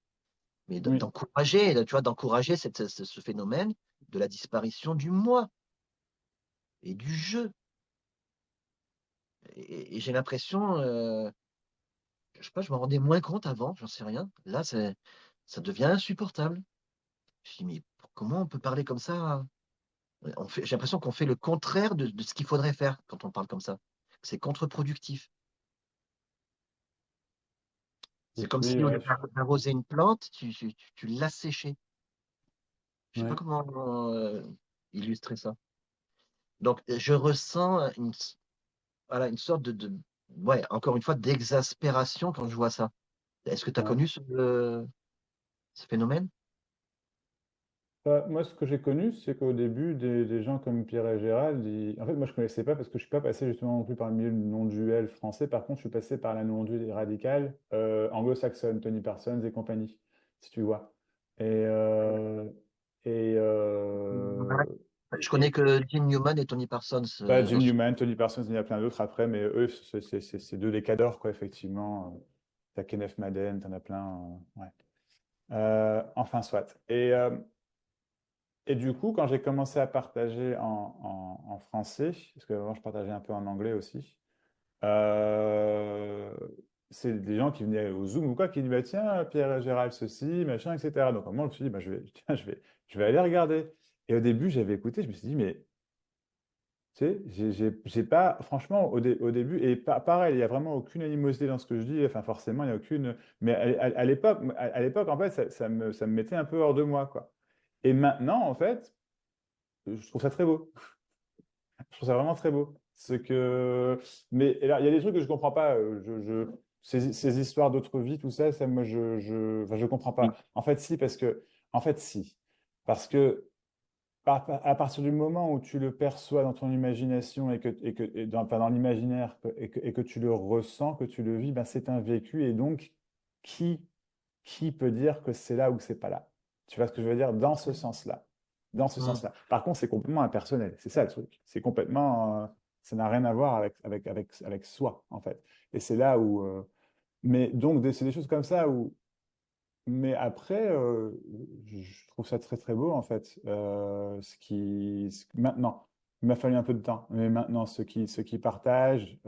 Speaker 4: Mais
Speaker 3: Oui,
Speaker 4: d'encourager, tu vois, d'encourager ce phénomène de la disparition du moi et du je. Et j'ai l'impression, je sais pas, je m'en rendais moins compte avant, j'en sais rien. Là, ça devient insupportable. Je me dis, mais comment on peut parler comme ça? J'ai l'impression qu'on fait le contraire de ce qu'il faudrait faire quand on parle comme ça. C'est contre-productif. C'est comme
Speaker 3: oui,
Speaker 4: si au
Speaker 3: ouais,
Speaker 4: lieu d'arroser une plante, tu l'asséchais. Je sais pas
Speaker 3: ouais.
Speaker 4: comment illustrer ça. Donc, je ressens voilà, une sorte ouais, encore une fois, d'exaspération quand je vois ça. Est-ce que tu as
Speaker 3: Ouais.
Speaker 4: connu ce phénomène?
Speaker 3: Bah, moi, ce que j'ai connu, c'est qu'au début, des gens comme Pierre et Gérald, en fait, moi, je connaissais pas parce que je suis pas passé justement non plus par le milieu du non-duel français. Par contre, je suis passé par la non-duel radicale anglo-saxonne, Tony Parsons et compagnie, si tu vois. Et, euh, et,
Speaker 4: Ouais.
Speaker 3: euh,
Speaker 4: Je connais
Speaker 3: et-
Speaker 4: que Jim Newman et Tony Parsons.
Speaker 3: Bah, Jim Newman, Tony Parsons, il y en a plein d'autres après, mais eux, c'est deux des cadors, quoi, effectivement. T'as Kenneth Madden, t'en as plein. Ouais. Enfin, soit. Et du coup, quand j'ai commencé à partager en français, parce qu'avant je partageais un peu en anglais aussi, euh, c'est des gens qui venaient au Zoom ou quoi, qui disaient, bah, tiens, Pierre et Gérald, ceci, machin, etc. Donc, moi, je me suis dit, bah, tiens, je vais aller regarder. Et au début, j'avais écouté, je me suis dit, mais tu sais, j'ai pas, franchement, au début, et pareil, il n'y a vraiment aucune animosité dans ce que je dis, enfin, forcément, il n'y a aucune. Mais à l'époque, à l'époque, en fait, ça me mettait un peu hors de moi, quoi. Et maintenant, en fait, je trouve ça très beau. Je trouve ça vraiment très beau. C'est que, mais et là, il y a des trucs que je comprends pas. Ces histoires d'autres vies, tout ça, moi, enfin, je comprends
Speaker 4: Oui.
Speaker 3: pas. En fait, si, parce que à partir du moment où tu le perçois dans ton imagination et dans, enfin, dans l'imaginaire et que tu le ressens, que tu le vis, ben, c'est un vécu et donc qui qui peut dire que c'est là ou que c'est pas là? Tu vois ce que je veux dire? Dans ce sens-là. Dans ce
Speaker 4: Mm.
Speaker 3: sens-là. Par contre, c'est complètement impersonnel. C'est ça le truc. C'est complètement, ça n'a rien à voir avec soi, en fait. Et c'est là où, mais donc, c'est des choses comme ça où, mais après, je trouve ça très très beau, en fait. Maintenant, il m'a fallu un peu de temps, mais maintenant, ceux qui partagent,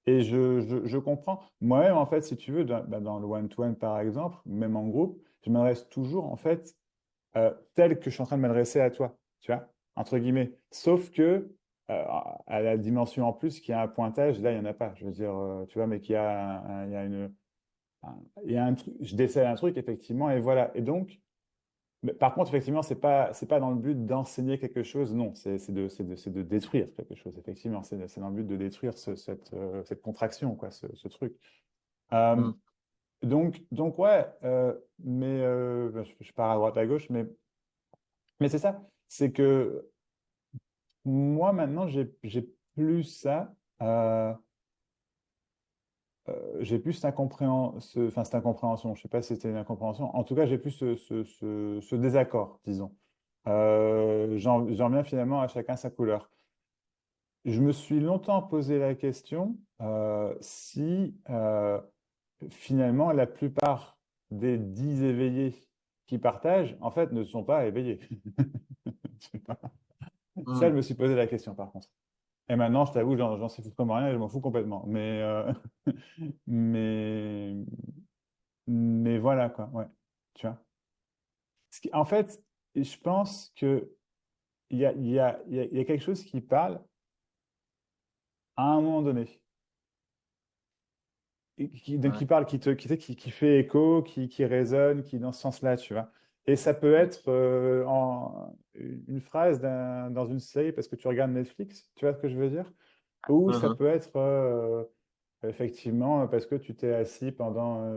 Speaker 3: et je comprends. Moi-même, en fait, si tu veux, dans le one-to-one, par exemple, même en groupe, je m'adresse toujours, en fait, tel que je suis en train de m'adresser à toi, tu vois, entre guillemets. Sauf que, à la dimension en plus, qu'il y a un pointage, là, il n'y en a pas. Je veux dire, tu vois, mais qu'il y a, il y a une, il y a un truc, je décèle un truc, effectivement, et voilà. Et donc, mais par contre, effectivement, c'est pas dans le but d'enseigner quelque chose, non, c'est de détruire quelque chose, effectivement. C'est dans le but de détruire cette contraction, quoi, ce truc. Euh,
Speaker 4: Mm.
Speaker 3: donc ouais, mais ben, je pars à droite à gauche, mais c'est ça, c'est que moi, maintenant, j'ai plus ça. euh, j'ai plus enfin, cette incompréhension. Je sais pas si c'était une incompréhension. En tout cas, j'ai plus ce désaccord, disons. J'en viens finalement à chacun sa couleur. Je me suis longtemps posé la question si finalement la plupart des 10 éveillés qui partagent, en fait, ne sont pas éveillés. Ça,
Speaker 4: Mm.
Speaker 3: je me suis posé la question par contre. Et maintenant, je t'avoue, j'en sais foutre comme rien et je m'en fous complètement. Mais, mais voilà, quoi, ouais. Tu vois. En fait, je pense que il y a quelque chose qui parle à un moment donné. Donc,
Speaker 4: Ouais.
Speaker 3: qui parle, qui fait écho, qui résonne, qui est dans ce sens-là, tu vois. Et ça peut
Speaker 4: Mm.
Speaker 3: être une phrase dans une série parce que tu regardes Netflix, tu vois ce que je veux dire? Ou ça
Speaker 4: Mhm.
Speaker 3: peut être effectivement, parce que tu t'es assis pendant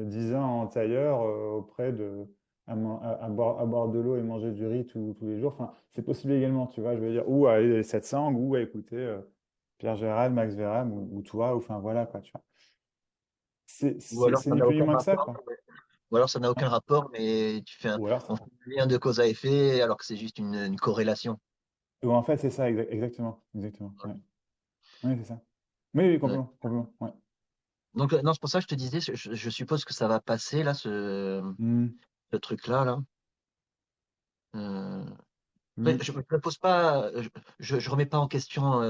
Speaker 3: 10 ans en tailleur auprès de à boire de l'eau et manger du riz tous les jours. Enfin, c'est possible également, tu vois. Je veux dire, ou à aller cette sangle, ou à écouter Pierre Gérald, Max Verham, ou toi, ou enfin voilà quoi, tu vois.
Speaker 4: Ou alors
Speaker 3: C'est
Speaker 4: ça
Speaker 3: ni
Speaker 4: n'a
Speaker 3: plus ni
Speaker 4: aucun
Speaker 3: moins que ça,
Speaker 4: rapport,
Speaker 3: quoi.
Speaker 4: ou alors ça n'a
Speaker 3: Ouais.
Speaker 4: aucun rapport, mais
Speaker 3: Ou alors,
Speaker 4: on fait un lien de cause à effet alors que c'est juste une corrélation.
Speaker 3: ou en fait, c'est ça, exactement, exactement. Ouais, ouais, c'est ça. Oui, oui,
Speaker 4: Ouais.
Speaker 3: complètement, complètement. Ouais.
Speaker 4: Donc, non, c'est pour ça que je te disais, je suppose que ça va passer, là,
Speaker 3: Hmm,
Speaker 4: ce truc-là, là. Euh,
Speaker 3: hmm.
Speaker 4: je ne pose pas, je remets pas en question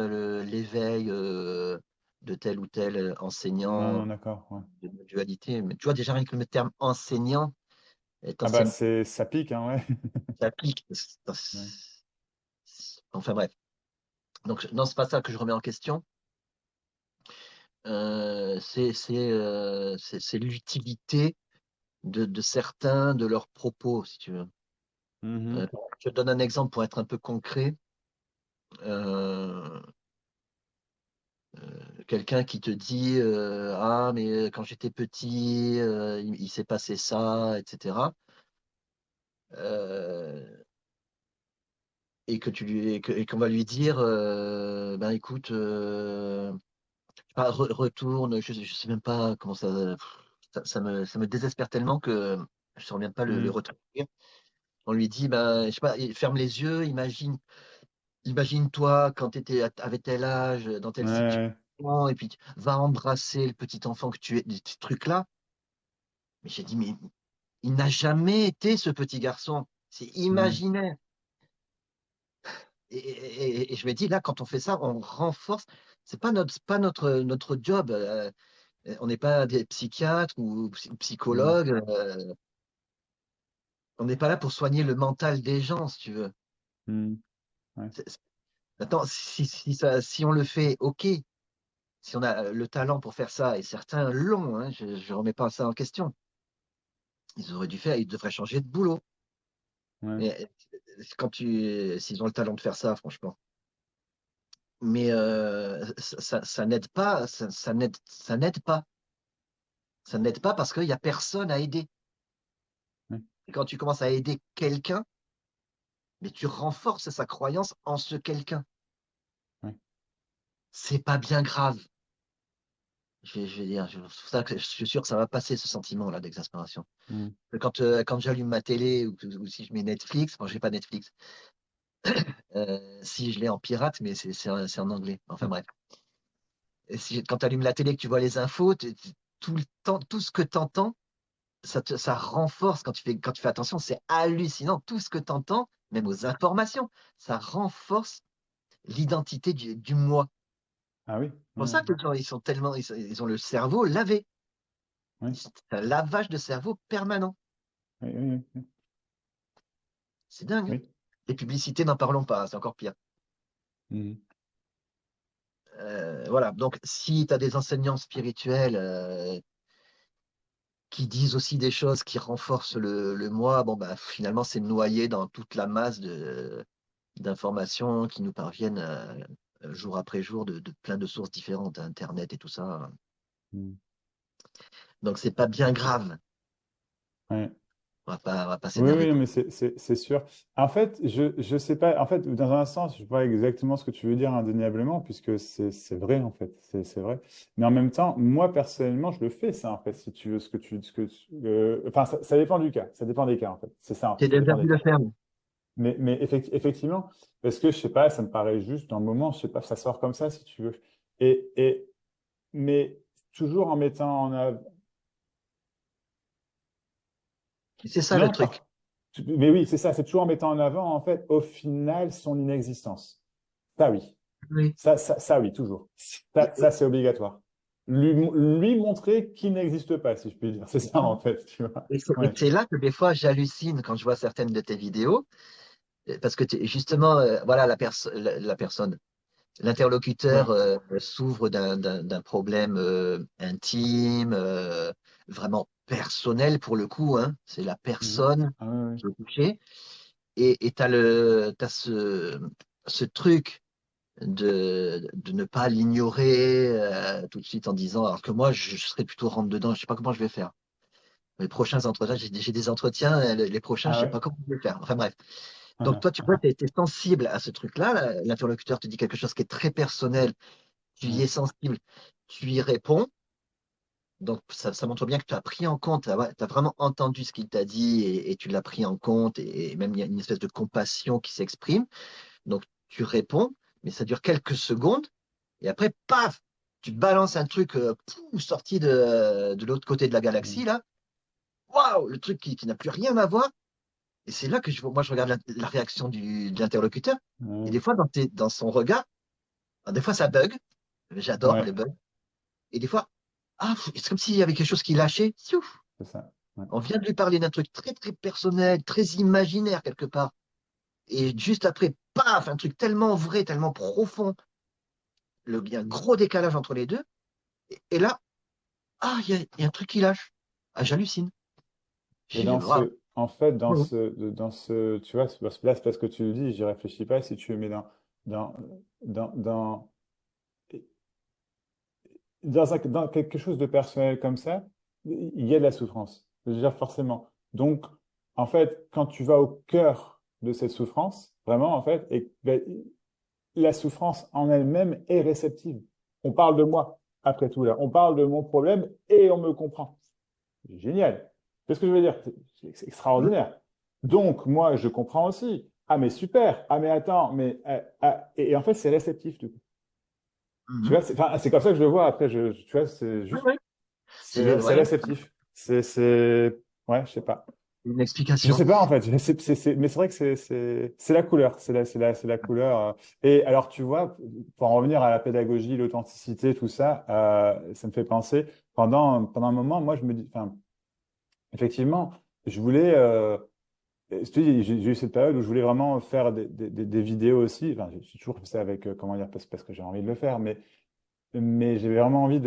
Speaker 4: l'éveil de tel ou tel
Speaker 3: Non,
Speaker 4: enseignant
Speaker 3: non, d'accord. Ouais.
Speaker 4: de dualité. Mais tu vois, déjà, rien que le terme enseignant est
Speaker 3: Ah bah,
Speaker 4: enseignant,
Speaker 3: ça pique, hein, ouais.
Speaker 4: ça pique.
Speaker 3: Ouais.
Speaker 4: Enfin bref. Donc, non, c'est pas ça que je remets en question. C'est l'utilité de certains de leurs propos, si tu veux. Euh,
Speaker 3: Mhm.
Speaker 4: je te donne un exemple pour être un peu concret. Euh, Quelqu'un qui te dit ah, mais quand j'étais petit, il s'est passé ça, etc. Euh, et que et qu'on va lui dire ben écoute, je sais pas, retourne, je sais même pas comment ça me désespère tellement que je ne saurais même pas le
Speaker 3: Mhm.
Speaker 4: retranscrire. On lui dit ben je sais pas, ferme les yeux, imagine-toi quand tu étais avec tel âge, dans
Speaker 3: Ouais,
Speaker 4: telle
Speaker 3: ouais.
Speaker 4: situation, et puis va embrasser le petit enfant que tu es, des petits trucs là. Mais j'ai dit, mais il n'a jamais été ce petit garçon. C'est
Speaker 3: Mhm.
Speaker 4: imaginaire. Et je me dis, là, quand on fait ça, on renforce. C'est pas notre job. On n'est pas des psychiatres ou
Speaker 3: Mhm.
Speaker 4: psychologues. On n'est pas là pour soigner le mental des gens, si tu veux.
Speaker 3: Mhm. Ouais.
Speaker 4: Maintenant, si on le fait, OK. Si on a le talent pour faire ça, et certains l'ont, hein, je ne remets pas ça en question. Ils auraient dû faire, ils devraient changer de boulot.
Speaker 3: Ouais.
Speaker 4: Mais s'ils ont le talent de faire ça, franchement. Mais ça n'aide pas, ça n'aide pas. Ça n'aide pas parce qu'il n'y a personne à aider.
Speaker 3: Ouais.
Speaker 4: Et quand tu commences à aider quelqu'un, mais tu renforces sa croyance en ce quelqu'un.
Speaker 3: Ouais.
Speaker 4: C'est pas bien grave. Je vais dire, c'est pour ça que je suis sûr que ça va passer ce sentiment-là d'exaspération.
Speaker 3: Mhm.
Speaker 4: Quand j'allume ma télé ou si je mets Netflix, bon, j'ai pas Netflix, si je l'ai en pirate, mais c'est en anglais. Enfin bref. Et quand tu allumes la télé, que tu vois les infos, tout le temps, tout ce que tu entends, ça renforce quand tu fais attention, c'est hallucinant. Tout ce que tu entends, même aux informations, ça renforce l'identité du moi.
Speaker 3: Ah oui.
Speaker 4: C'est pour
Speaker 3: Ouais.
Speaker 4: ça que les gens, ils sont tellement, ils ont le cerveau lavé.
Speaker 3: Ouais.
Speaker 4: C'est un lavage de cerveau permanent.
Speaker 3: Oui, oui, oui.
Speaker 4: C'est dingue, hein.
Speaker 3: Oui.
Speaker 4: Les publicités, n'en parlons pas, c'est encore pire.
Speaker 3: Mhm.
Speaker 4: Voilà, donc si tu as des enseignants spirituels qui disent aussi des choses qui renforcent le moi, bon, bah, finalement, c'est noyé dans toute la masse d'informations qui nous parviennent jour après jour de plein de sources différentes, Internet et tout ça.
Speaker 3: Mhm.
Speaker 4: Donc, c'est pas bien grave.
Speaker 3: Ouais.
Speaker 4: On va pas
Speaker 3: Oui,
Speaker 4: s'énerver
Speaker 3: oui,
Speaker 4: pour
Speaker 3: mais c'est sûr. En fait, je sais pas. En fait, dans un sens, je vois exactement ce que tu veux dire indéniablement, puisque c'est vrai, en fait. C'est vrai. Mais en même temps, moi, personnellement, je le fais, ça, en fait, si tu veux, enfin, ça dépend du cas. Ça dépend des cas, en fait. C'est ça, en fait.
Speaker 4: c'est
Speaker 3: Ça
Speaker 4: des
Speaker 3: dépend
Speaker 4: abus
Speaker 3: des
Speaker 4: de
Speaker 3: cas.
Speaker 4: ferme.
Speaker 3: Mais effectivement, parce que, je sais pas, ça me paraît juste, dans le moment, je sais pas, ça sort comme ça, si tu veux. Et, mais toujours en mettant en avant.
Speaker 4: C'est ça le
Speaker 3: Non,
Speaker 4: truc.
Speaker 3: mais oui, c'est ça, c'est toujours en mettant en avant, en fait, au final, son inexistence. Ça, oui.
Speaker 4: Oui.
Speaker 3: Ça, oui, toujours. Ça, c'est obligatoire. Lui montrer qu'il n'existe pas, si je puis dire. C'est ça, en fait, tu vois.
Speaker 4: Et
Speaker 3: Ouais.
Speaker 4: c'est là que des fois, j'hallucine quand je vois certaines de tes vidéos, parce que justement, voilà, la personne. L'interlocuteur
Speaker 3: Ouais.
Speaker 4: s'ouvre d'un problème intime, vraiment personnel pour le coup, hein. C'est la
Speaker 3: Mhm.
Speaker 4: personne
Speaker 3: Ah, ouais,
Speaker 4: qui est touchée. Et tu as ce truc. de ne pas l'ignorer tout de suite en disant, alors que moi, je serais plutôt rentre dedans, je sais pas comment je vais faire. Les prochains entretiens, j'ai des entretiens, les prochains, je
Speaker 3: Ah
Speaker 4: sais
Speaker 3: ouais?
Speaker 4: pas comment je vais faire. Enfin bref. Donc toi, tu vois, tu es sensible à ce truc-là. L'interlocuteur te dit quelque chose qui est très personnel, tu y
Speaker 3: Ouais.
Speaker 4: es sensible, tu y réponds. Donc ça montre bien que tu as pris en compte, tu as vraiment entendu ce qu'il t'a dit et tu l'as pris en compte et même il y a une espèce de compassion qui s'exprime. Donc tu réponds, mais ça dure quelques secondes et après, paf, tu balances un truc sorti de l'autre côté de la
Speaker 3: Mm.
Speaker 4: galaxie là. Waouh, le truc qui n'a plus rien à voir. Et c'est là que moi je regarde la réaction de l'interlocuteur. Et
Speaker 3: Ouais.
Speaker 4: des fois dans son regard, des fois ça bug. J'adore les
Speaker 3: Ouais,
Speaker 4: bugs. Et des fois, ah, c'est comme s'il y avait quelque chose qui lâchait. Siouf.
Speaker 3: c'est ça. Ouais.
Speaker 4: On vient de lui parler d'un truc très très personnel, très imaginaire quelque part. Et juste après, paf, un truc tellement vrai, tellement profond. Il y a un gros décalage entre les deux. Et là, ah, il y a un truc qui lâche. Ah, j'hallucine.
Speaker 3: Et
Speaker 4: J'ai waouh.
Speaker 3: en fait,
Speaker 4: Mhm.
Speaker 3: tu vois, là, c'est parce que tu le dis, j'y réfléchis pas. Si tu le mets dans, dans, dans, dans quelque chose de personnel comme ça, il y a de la souffrance. Je veux dire, forcément. Donc, en fait, quand tu vas au cœur de cette souffrance, vraiment, en fait, et ben, la souffrance en elle-même est réceptive. On parle de moi, après tout, là. On parle de mon problème et on me comprend. C'est génial. C'est ce que je veux dire. C'est extraordinaire. Donc, moi, je comprends aussi. Ah, mais super. Ah, mais attends. Et en fait, c'est réceptif, du coup. Tu
Speaker 4: Mhm.
Speaker 3: vois, enfin, c'est comme ça que je le vois. Après, tu vois, c'est
Speaker 4: Ouais,
Speaker 3: juste,
Speaker 4: ouais.
Speaker 3: c'est
Speaker 4: Ouais,
Speaker 3: réceptif. Ouais, je sais pas.
Speaker 4: une
Speaker 3: Je
Speaker 4: explication.
Speaker 3: sais pas, en fait. Mais c'est vrai que c'est la couleur. C'est la couleur. Et alors, tu vois, pour en revenir à la pédagogie, l'authenticité, tout ça, ça me fait penser, pendant un moment, moi, je me dis, enfin, effectivement, je voulais, je te dis, j'ai eu cette période où je voulais vraiment faire des vidéos aussi. Enfin, j'ai toujours fait ça avec, comment dire, parce que j'ai envie de le faire, mais j'avais vraiment envie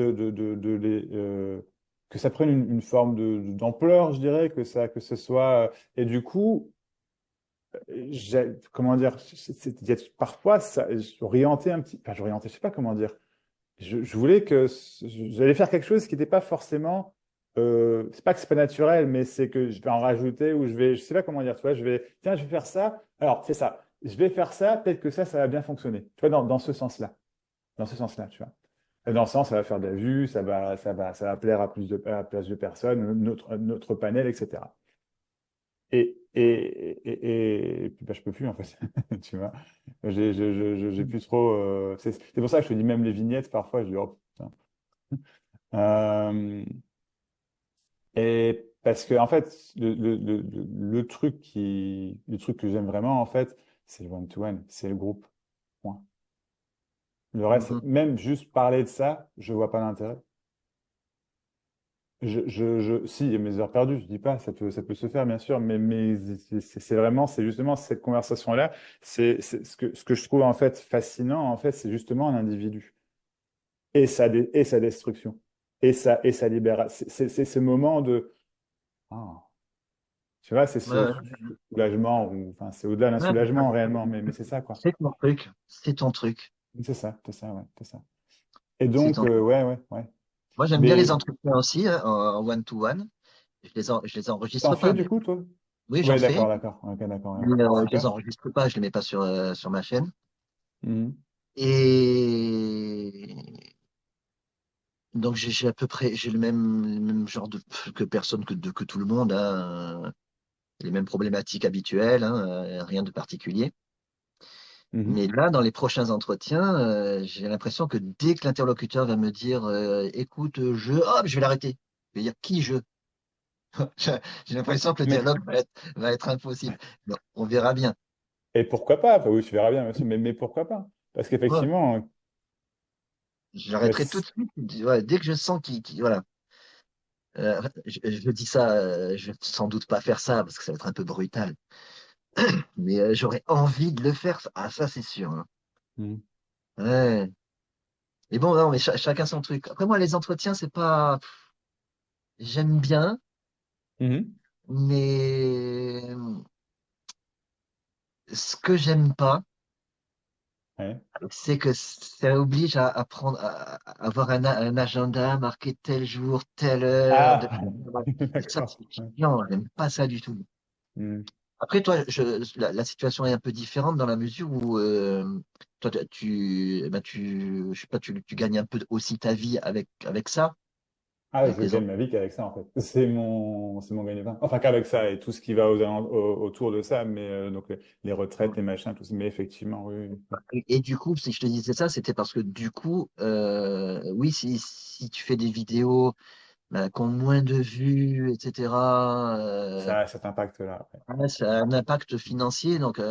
Speaker 3: que ça prenne une forme d'ampleur, je dirais, que ce soit. Et du coup, comment dire, parfois, ça, j'orientais un petit, enfin, j'orientais, je sais pas comment dire. Je voulais j'allais faire quelque chose qui n'était pas forcément, c'est pas que c'est pas naturel, mais c'est que je vais en rajouter ou je sais pas comment dire, tu vois, tiens, je vais faire ça. Alors, c'est ça. Je vais faire ça, peut-être que ça va bien fonctionner. Tu vois, dans ce sens-là. Dans ce sens-là, tu vois. Et dans ce sens, ça va faire de la vue, ça va plaire à plus de personnes, notre panel, etc. Et puis, bah, je peux plus, en fait. Tu vois. J'ai plus trop. C'est pour ça que je te dis même les vignettes, parfois, je dis, oh, putain. Euh, et parce que, en fait, le truc que j'aime vraiment, en fait, c'est le one-to-one, c'est le groupe. Point. Le reste,
Speaker 4: Mhm.
Speaker 3: même juste parler de ça, je vois pas l'intérêt. Si, il y a mes heures perdues, je dis pas, ça peut se faire, bien sûr, mais c'est vraiment, c'est justement cette conversation-là, ce que je trouve, en fait, fascinant, en fait, c'est justement un individu et sa destruction et sa libération. C'est ce moment de, ah, tu vois, c'est
Speaker 4: Ouais, ouais,
Speaker 3: ce soulagement, ou, enfin, c'est au-delà d'un
Speaker 4: ouais.
Speaker 3: soulagement réellement, mais c'est ça, quoi.
Speaker 4: C'est ton truc. C'est ton truc.
Speaker 3: C'est ça, ouais, c'est ça. Et
Speaker 4: C'est
Speaker 3: donc,
Speaker 4: ton truc.
Speaker 3: ouais.
Speaker 4: Moi, j'aime bien les
Speaker 3: Mais
Speaker 4: entretiens aussi, hein, en one-to-one. Je les
Speaker 3: t'en
Speaker 4: enregistre
Speaker 3: fais
Speaker 4: pas,
Speaker 3: du
Speaker 4: mais
Speaker 3: coup, toi?
Speaker 4: oui, j'en
Speaker 3: Ouais,
Speaker 4: fais.
Speaker 3: d'accord, ok, d'accord, ouais.
Speaker 4: Mais je les
Speaker 3: Super.
Speaker 4: enregistre pas, je les mets pas sur ma chaîne.
Speaker 3: Mhm.
Speaker 4: Et donc, j'ai à peu près, j'ai le même genre que personne que tout le monde, hein, les mêmes problématiques habituelles, hein, rien de particulier.
Speaker 3: Mhm.
Speaker 4: Mais là, dans les prochains entretiens, j'ai l'impression que dès que l'interlocuteur va me dire, écoute, hop, je vais l'arrêter. Je vais dire qui je. J'ai l'impression que le
Speaker 3: Mais,
Speaker 4: dialogue va être impossible. Bon, on verra bien.
Speaker 3: et pourquoi pas? Enfin, oui, tu verras bien, bien sûr, mais pourquoi pas? Parce
Speaker 4: Ouais,
Speaker 3: qu'effectivement,
Speaker 4: je
Speaker 3: bah,
Speaker 4: l'arrêterai tout de suite. Ouais, dès que je sens voilà. Je dis ça, je vais sans doute pas faire ça parce que ça va être un peu brutal. Mais j'aurais envie de le faire. Ah, ça, c'est sûr, hein.
Speaker 3: Mhm.
Speaker 4: Ouais. Mais bon, non, mais chacun son truc. Après, moi, les entretiens, c'est pas. J'aime bien,
Speaker 3: Mhm.
Speaker 4: mais ce que j'aime pas,
Speaker 3: Ouais.
Speaker 4: c'est que ça oblige à prendre, à avoir un agenda marqué tel jour, telle heure.
Speaker 3: Ah,
Speaker 4: Et ça,
Speaker 3: d'accord.
Speaker 4: c'est
Speaker 3: Ouais.
Speaker 4: chiant, j'aime pas ça du tout.
Speaker 3: Hmm.
Speaker 4: Après, toi, la situation est un peu différente dans la mesure où toi, eh ben, je sais pas, tu gagnes un peu aussi ta vie avec ça,
Speaker 3: Ah oui,
Speaker 4: avec
Speaker 3: je
Speaker 4: tes
Speaker 3: gagne
Speaker 4: enfants.
Speaker 3: ma vie qu'avec ça, en fait. C'est mon gagne-pain. Enfin, qu'avec ça et tout ce qui va autour de ça, mais donc les retraites, les machins, tout ça. Mais effectivement, oui, oui.
Speaker 4: Et du coup, si je te disais ça, c'était parce que du coup, oui, si tu fais des vidéos qui ont moins de vues, etc.,
Speaker 3: Ça a cet impact-là. Ouais.
Speaker 4: ouais, ça a un impact financier. Donc,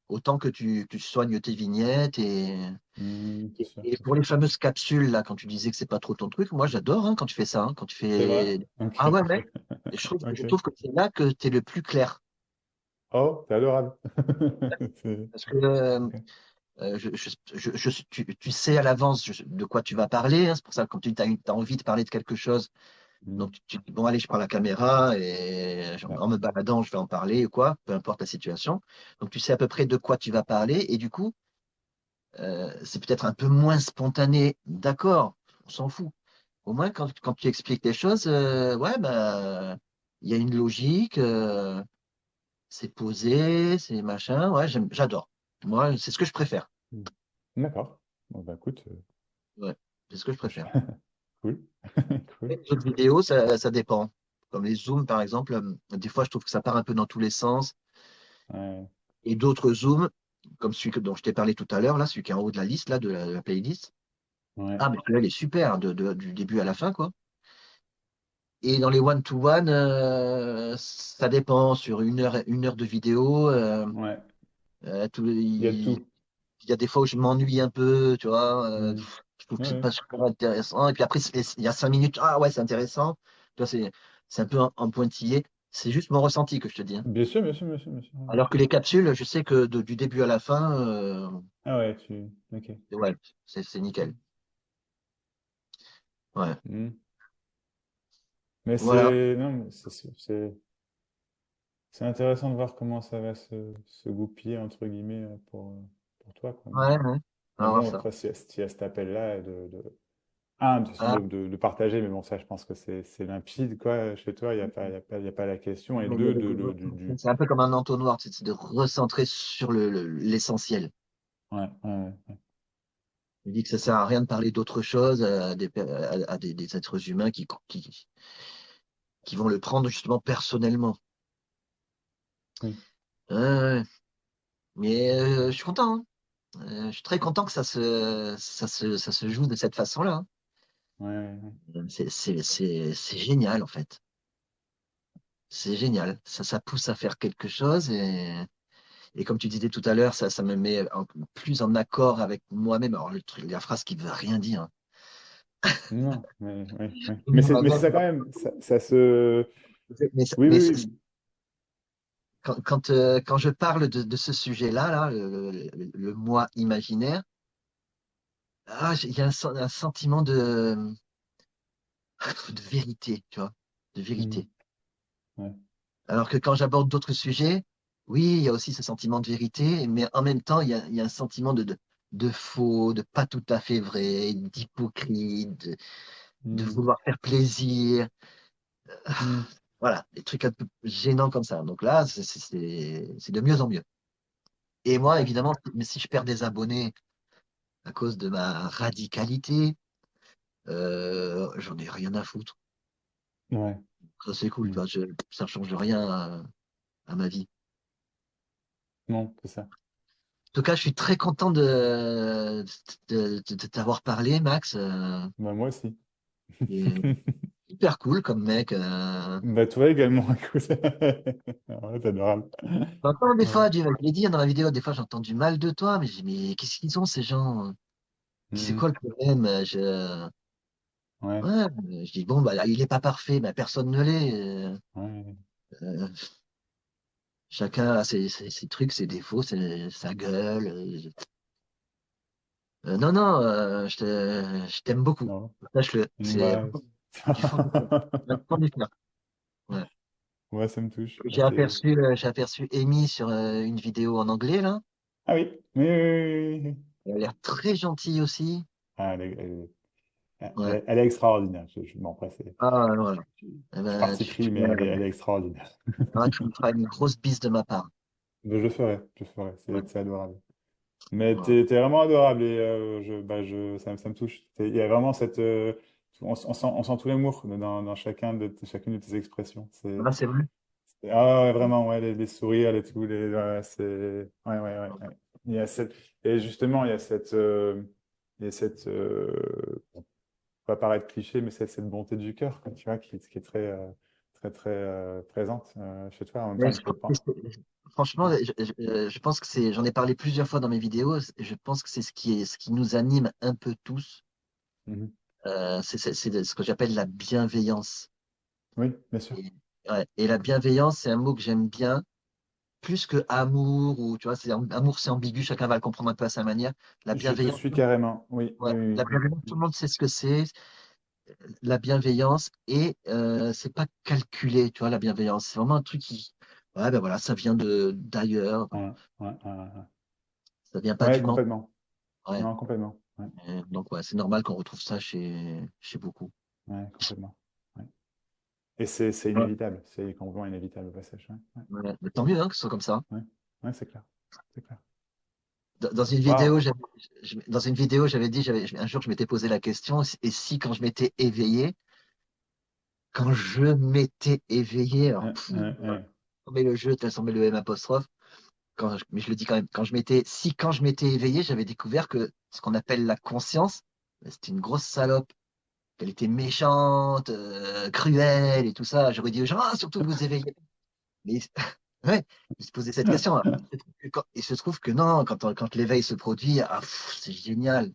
Speaker 4: autant que tu soignes tes vignettes.
Speaker 3: C'est sûr,
Speaker 4: Et
Speaker 3: c'est
Speaker 4: pour
Speaker 3: sûr.
Speaker 4: les fameuses capsules, là, quand tu disais que c'est pas trop ton truc, moi j'adore hein, quand tu fais ça. Hein, quand tu
Speaker 3: C'est vrai?
Speaker 4: fais.
Speaker 3: Ok.
Speaker 4: Ah ouais, ouais. Et je
Speaker 3: Ok.
Speaker 4: trouve que c'est là que tu es le plus clair.
Speaker 3: Oh, c'est adorable. C'est-
Speaker 4: Parce que
Speaker 3: ok.
Speaker 4: tu sais à l'avance de quoi tu vas parler. Hein, c'est pour ça que quand tu as envie de parler de quelque chose,
Speaker 3: Hmm.
Speaker 4: donc tu dis, bon, allez, je prends la caméra et
Speaker 3: Ouais.
Speaker 4: en me baladant, je vais en parler ou quoi, peu importe la situation. Donc tu sais à peu près de quoi tu vas parler et du coup, c'est peut-être un peu moins spontané. D'accord, on s'en fout. Au moins, quand tu expliques les choses, ouais, bah, il y a une logique, c'est posé, c'est machin. Ouais, j'adore. moi, c'est ce que je préfère.
Speaker 3: Hmm. D'accord. Bon, bah écoute,
Speaker 4: Ouais, c'est ce que je préfère.
Speaker 3: cool.
Speaker 4: Et
Speaker 3: Cool.
Speaker 4: les autres vidéos, ça dépend. Comme les zooms, par exemple, des fois, je trouve que ça part un peu dans tous les sens.
Speaker 3: Ouais.
Speaker 4: Et d'autres zooms, comme celui dont je t'ai parlé tout à l'heure, là, celui qui est en haut de la liste, là, de la playlist.
Speaker 3: Ouais.
Speaker 4: Ah, mais celui-là, il est super, du début à la fin, quoi. Et dans les one-to-one, ça dépend. Sur une heure de vidéo,
Speaker 3: Ouais. Il y a de
Speaker 4: il
Speaker 3: tout.
Speaker 4: y a des fois où je m'ennuie un peu, tu vois.
Speaker 3: Hmm.
Speaker 4: Je trouve que c'est
Speaker 3: Ouais.
Speaker 4: pas super intéressant. Et puis après, il y a 5 minutes, ah ouais, c'est intéressant. Tu vois, c'est un peu en pointillé. C'est juste mon ressenti que je te dis. Hein.
Speaker 3: Bien sûr, bien sûr, bien sûr, bien sûr.
Speaker 4: Alors que les capsules, je sais que du début à la fin,
Speaker 3: Ah ouais, Ok.
Speaker 4: ouais, c'est nickel. Ouais.
Speaker 3: Hmm. Mais
Speaker 4: Voilà.
Speaker 3: c'est non, mais c'est intéressant de voir comment ça va se goupiller entre guillemets pour toi, quoi.
Speaker 4: Ouais, ouais. On
Speaker 3: Mais
Speaker 4: va voir
Speaker 3: bon,
Speaker 4: ça.
Speaker 3: enfin, s'il y a cet appel-là de toute façon,
Speaker 4: Ah,
Speaker 3: de partager, mais bon, ça, je pense que c'est limpide, quoi. Chez toi, il y a pas la question. Et
Speaker 4: mais il y a
Speaker 3: deux,
Speaker 4: des- c'est un peu comme un entonnoir, c'est de recentrer sur l'essentiel.
Speaker 3: ouais, ouais, ouais.
Speaker 4: Il dit que ça sert à rien de parler d'autre chose à des êtres humains qui vont le prendre justement personnellement.
Speaker 3: Oui,
Speaker 4: Ouais, mais je suis content. Hein. Je suis très content que ça se joue de cette façon-là. Hein.
Speaker 3: ouais, ouais, ouais.
Speaker 4: C'est génial en fait. C'est génial. Ça pousse à faire quelque chose et comme tu disais tout à l'heure, ça me met plus en accord avec moi-même. Alors le truc, la phrase qui ne veut rien dire.
Speaker 3: Non, mais, ouais, ouais. Mais c'est
Speaker 4: Moi-même,
Speaker 3: ça quand même. Ça se.
Speaker 4: mais,
Speaker 3: Oui,
Speaker 4: mais
Speaker 3: oui, oui.
Speaker 4: quand je parle de ce sujet-là, là, le moi imaginaire, il y a un sentiment de vérité, tu vois, de
Speaker 3: Mhm.
Speaker 4: vérité.
Speaker 3: Ouais.
Speaker 4: Alors que quand j'aborde d'autres sujets, oui, il y a aussi ce sentiment de vérité, mais en même temps, il y a un sentiment de faux, de pas tout à fait vrai, d'hypocrite, de
Speaker 3: Mhm.
Speaker 4: vouloir faire plaisir.
Speaker 3: Mhm.
Speaker 4: Voilà, des trucs un peu gênants comme ça. Donc là, c'est de mieux en mieux. Et moi,
Speaker 3: D'accord.
Speaker 4: évidemment, mais si je perds des abonnés à cause de ma radicalité, j'en ai rien à foutre.
Speaker 3: Ouais.
Speaker 4: Ça, c'est cool, tu
Speaker 3: Mhm.
Speaker 4: vois, ça change rien à ma vie.
Speaker 3: Non, c'est ça.
Speaker 4: En tout cas, je suis très content de t'avoir parlé, Max.
Speaker 3: Bah, moi aussi.
Speaker 4: Et hyper cool comme mec.
Speaker 3: Bah, toi également, écoute. Ouais, c'est adorable.
Speaker 4: J'entends des
Speaker 3: Ouais.
Speaker 4: fois, je l'ai dit dans la vidéo, des fois j'entends du mal de toi, mais je dis, mais qu'est-ce qu'ils ont ces gens? C'est
Speaker 3: Mhm.
Speaker 4: quoi le problème?
Speaker 3: Ouais.
Speaker 4: Ouais, je dis, bon, bah, il n'est pas parfait, mais personne ne l'est.
Speaker 3: Ouais.
Speaker 4: Euh, chacun a ses trucs, ses défauts, sa gueule. Non, non, je t'aime beaucoup.
Speaker 3: Non.
Speaker 4: Sache-le, c'est
Speaker 3: Bah,
Speaker 4: du fond du cœur. Du fond du cœur. Ouais.
Speaker 3: moi, ça me touche. Bah,
Speaker 4: J'ai aperçu Amy sur une vidéo en anglais, là.
Speaker 3: Ah oui. Oui, oui, oui, oui, oui.
Speaker 4: Elle a l'air très gentille aussi.
Speaker 3: Ah,
Speaker 4: Ouais.
Speaker 3: elle est extraordinaire. Bon, après,
Speaker 4: Ah, voilà. Eh
Speaker 3: je suis
Speaker 4: ben,
Speaker 3: parti pris, mais elle est extraordinaire.
Speaker 4: tu me feras une grosse bise de ma part.
Speaker 3: Mais je ferai,
Speaker 4: Ouais.
Speaker 3: c'est adorable. Mais
Speaker 4: Voilà.
Speaker 3: t'es vraiment adorable et ça me touche. Il y a vraiment on sent tout l'amour dans chacune de tes expressions.
Speaker 4: Ah, c'est vrai.
Speaker 3: Ah ouais, vraiment, ouais, les sourires, ouais, ouais, ouais, ouais. Il y a cette, et justement, il y a bon, pas paraître cliché, mais cette bonté du cœur, quoi, tu vois, qui est très, très présente chez toi. En même temps,
Speaker 4: Mais
Speaker 3: il faut pas.
Speaker 4: franchement, je pense que j'en ai parlé plusieurs fois dans mes vidéos. Je pense que c'est ce qui nous anime un peu tous.
Speaker 3: Mhm.
Speaker 4: C'est ce que j'appelle la bienveillance.
Speaker 3: Oui, bien sûr.
Speaker 4: Et, ouais, et la bienveillance, c'est un mot que j'aime bien, plus que amour, ou tu vois, amour, c'est ambigu, chacun va le comprendre un peu à sa manière. La
Speaker 3: Je te
Speaker 4: bienveillance,
Speaker 3: suis carrément. Oui,
Speaker 4: ouais,
Speaker 3: oui,
Speaker 4: la
Speaker 3: oui,
Speaker 4: bienveillance, tout le monde sait ce que c'est, la bienveillance, et c'est pas calculé, tu vois, la bienveillance. C'est vraiment un truc qui, ouais, ben voilà, ça vient de d'ailleurs,
Speaker 3: oui. Ouais, ouais, ouais, ouais.
Speaker 4: ça vient pas
Speaker 3: Ouais,
Speaker 4: du mental.
Speaker 3: complètement.
Speaker 4: Ouais.
Speaker 3: Non, complètement. Ouais,
Speaker 4: Donc, ouais, c'est normal qu'on retrouve ça chez beaucoup.
Speaker 3: ouais, complètement. Ouais. Et c'est
Speaker 4: Ouais.
Speaker 3: inévitable. C'est complètement inévitable au passage. Ouais, ouais,
Speaker 4: Ouais. Mais tant mieux hein, que ce soit comme ça.
Speaker 3: ouais. Ouais, c'est clair. C'est clair.
Speaker 4: Dans une vidéo,
Speaker 3: Waouh!
Speaker 4: dans une vidéo, j'avais dit, un jour, je m'étais posé la question, et si quand je m'étais éveillé, quand je m'étais éveillé, alors,
Speaker 3: Ouais.
Speaker 4: on met le jeu, on met le M apostrophe, mais je le dis quand même, quand je m'étais éveillé, j'avais découvert que ce qu'on appelle la conscience, c'était une grosse salope, qu'elle était méchante, cruelle et tout ça. J'aurais dit aux gens, ah, surtout vous éveillez. Mais ouais, je me suis posé cette question. Là. Il se trouve que non, quand l'éveil se produit, ah, c'est génial,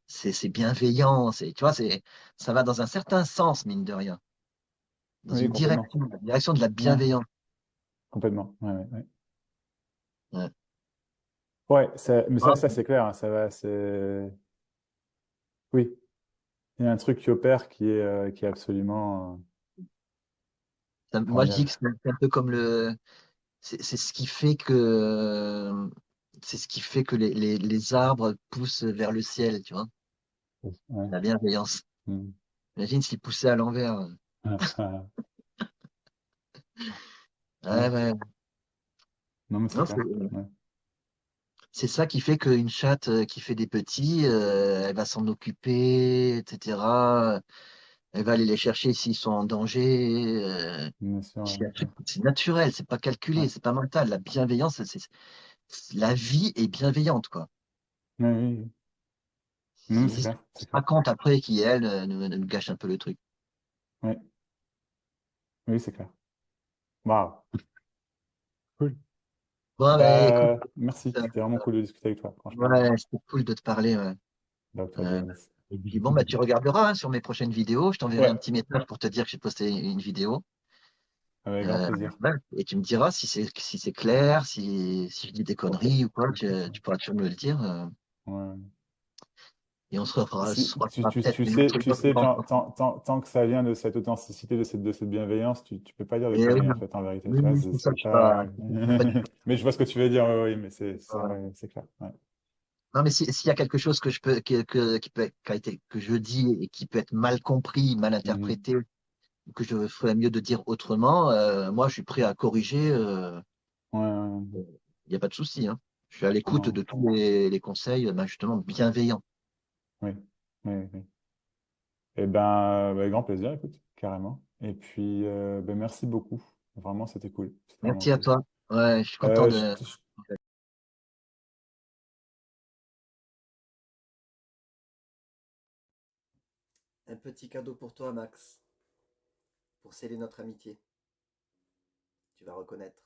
Speaker 4: c'est bienveillant, tu vois, ça va dans un certain sens, mine de rien, dans
Speaker 3: Oui,
Speaker 4: une
Speaker 3: complètement.
Speaker 4: direction, la direction de la
Speaker 3: Ouais,
Speaker 4: bienveillance.
Speaker 3: complètement. Ouais, ouais, ouais.
Speaker 4: Ouais.
Speaker 3: Ouais, mais
Speaker 4: Ah,
Speaker 3: ça c'est clair. Hein, ça va, Oui, il y a un truc qui opère qui est absolument
Speaker 4: moi, je dis que
Speaker 3: formidable.
Speaker 4: c'est un peu comme c'est ce qui fait que, les arbres poussent vers le ciel, tu vois,
Speaker 3: Ouais.
Speaker 4: la bienveillance.
Speaker 3: Mm.
Speaker 4: Imagine s'ils poussaient à l'envers. Ouais,
Speaker 3: Ouais.
Speaker 4: ouais.
Speaker 3: Non, mais c'est
Speaker 4: Non,
Speaker 3: clair. Ouais.
Speaker 4: c'est ça qui fait qu'une chatte qui fait des petits, elle va s'en occuper, etc. Elle va aller les chercher s'ils sont en danger.
Speaker 3: Bien sûr. Ouais, ouais.
Speaker 4: C'est naturel, c'est pas
Speaker 3: Ouais.
Speaker 4: calculé, c'est pas mental. La bienveillance, la vie est bienveillante, quoi.
Speaker 3: Ouais, oui, oui. Non, mais
Speaker 4: C'est
Speaker 3: c'est
Speaker 4: juste
Speaker 3: clair.
Speaker 4: qu'on se
Speaker 3: C'est clair.
Speaker 4: raconte après qui, elle, nous gâche un peu le truc.
Speaker 3: Ouais. Oui, c'est clair. Waouh. Cool.
Speaker 4: Bon, ben, écoute,
Speaker 3: Bah, merci.
Speaker 4: euh,
Speaker 3: C'était vraiment cool de discuter avec toi,
Speaker 4: ouais,
Speaker 3: franchement.
Speaker 4: c'était cool de te parler. Ouais.
Speaker 3: Dr.
Speaker 4: Euh,
Speaker 3: Jones.
Speaker 4: et puis bon, bah, tu regarderas hein, sur mes prochaines vidéos. Je t'enverrai un
Speaker 3: Ouais,
Speaker 4: petit message pour te dire que j'ai posté une vidéo.
Speaker 3: avec grand
Speaker 4: Euh,
Speaker 3: plaisir.
Speaker 4: ouais. Et tu me diras si c'est clair, si je dis des
Speaker 3: Ok.
Speaker 4: conneries ou quoi,
Speaker 3: Bien sûr.
Speaker 4: tu pourras toujours me le dire.
Speaker 3: Ouais.
Speaker 4: Et on se refera peut-être
Speaker 3: Tu sais, tant que ça vient de cette authenticité, de cette bienveillance, tu peux pas dire de
Speaker 4: Et oui,
Speaker 3: conneries, en fait, en vérité.
Speaker 4: oui,
Speaker 3: Tu vois,
Speaker 4: oui, c'est ça,
Speaker 3: c'est pas.
Speaker 4: je suis pas du tout.
Speaker 3: Mais je vois ce que tu veux dire, oui, mais c'est ça,
Speaker 4: Voilà.
Speaker 3: ouais, c'est clair. Ouais.
Speaker 4: Non, mais s'il y a quelque chose que je peux, qui peut être, que je dis et qui peut être mal compris, mal
Speaker 3: Mhm.
Speaker 4: interprété, ou que je ferais mieux de dire autrement, moi, je suis prêt à corriger.
Speaker 3: Ouais, ouais,
Speaker 4: Il n'y a pas de souci, hein. Je suis à l'écoute
Speaker 3: non.
Speaker 4: de tous les conseils, ben, justement, bienveillants.
Speaker 3: Oui, oui, oui. Eh ben, avec grand plaisir, écoute, carrément. Et puis, merci beaucoup. Vraiment, c'était cool. C'était vraiment
Speaker 4: Merci à
Speaker 3: cool.
Speaker 4: toi. Ouais, je suis content
Speaker 3: Je
Speaker 4: de.
Speaker 3: te-
Speaker 1: Un petit cadeau pour toi, Max, pour sceller notre amitié. Tu vas reconnaître.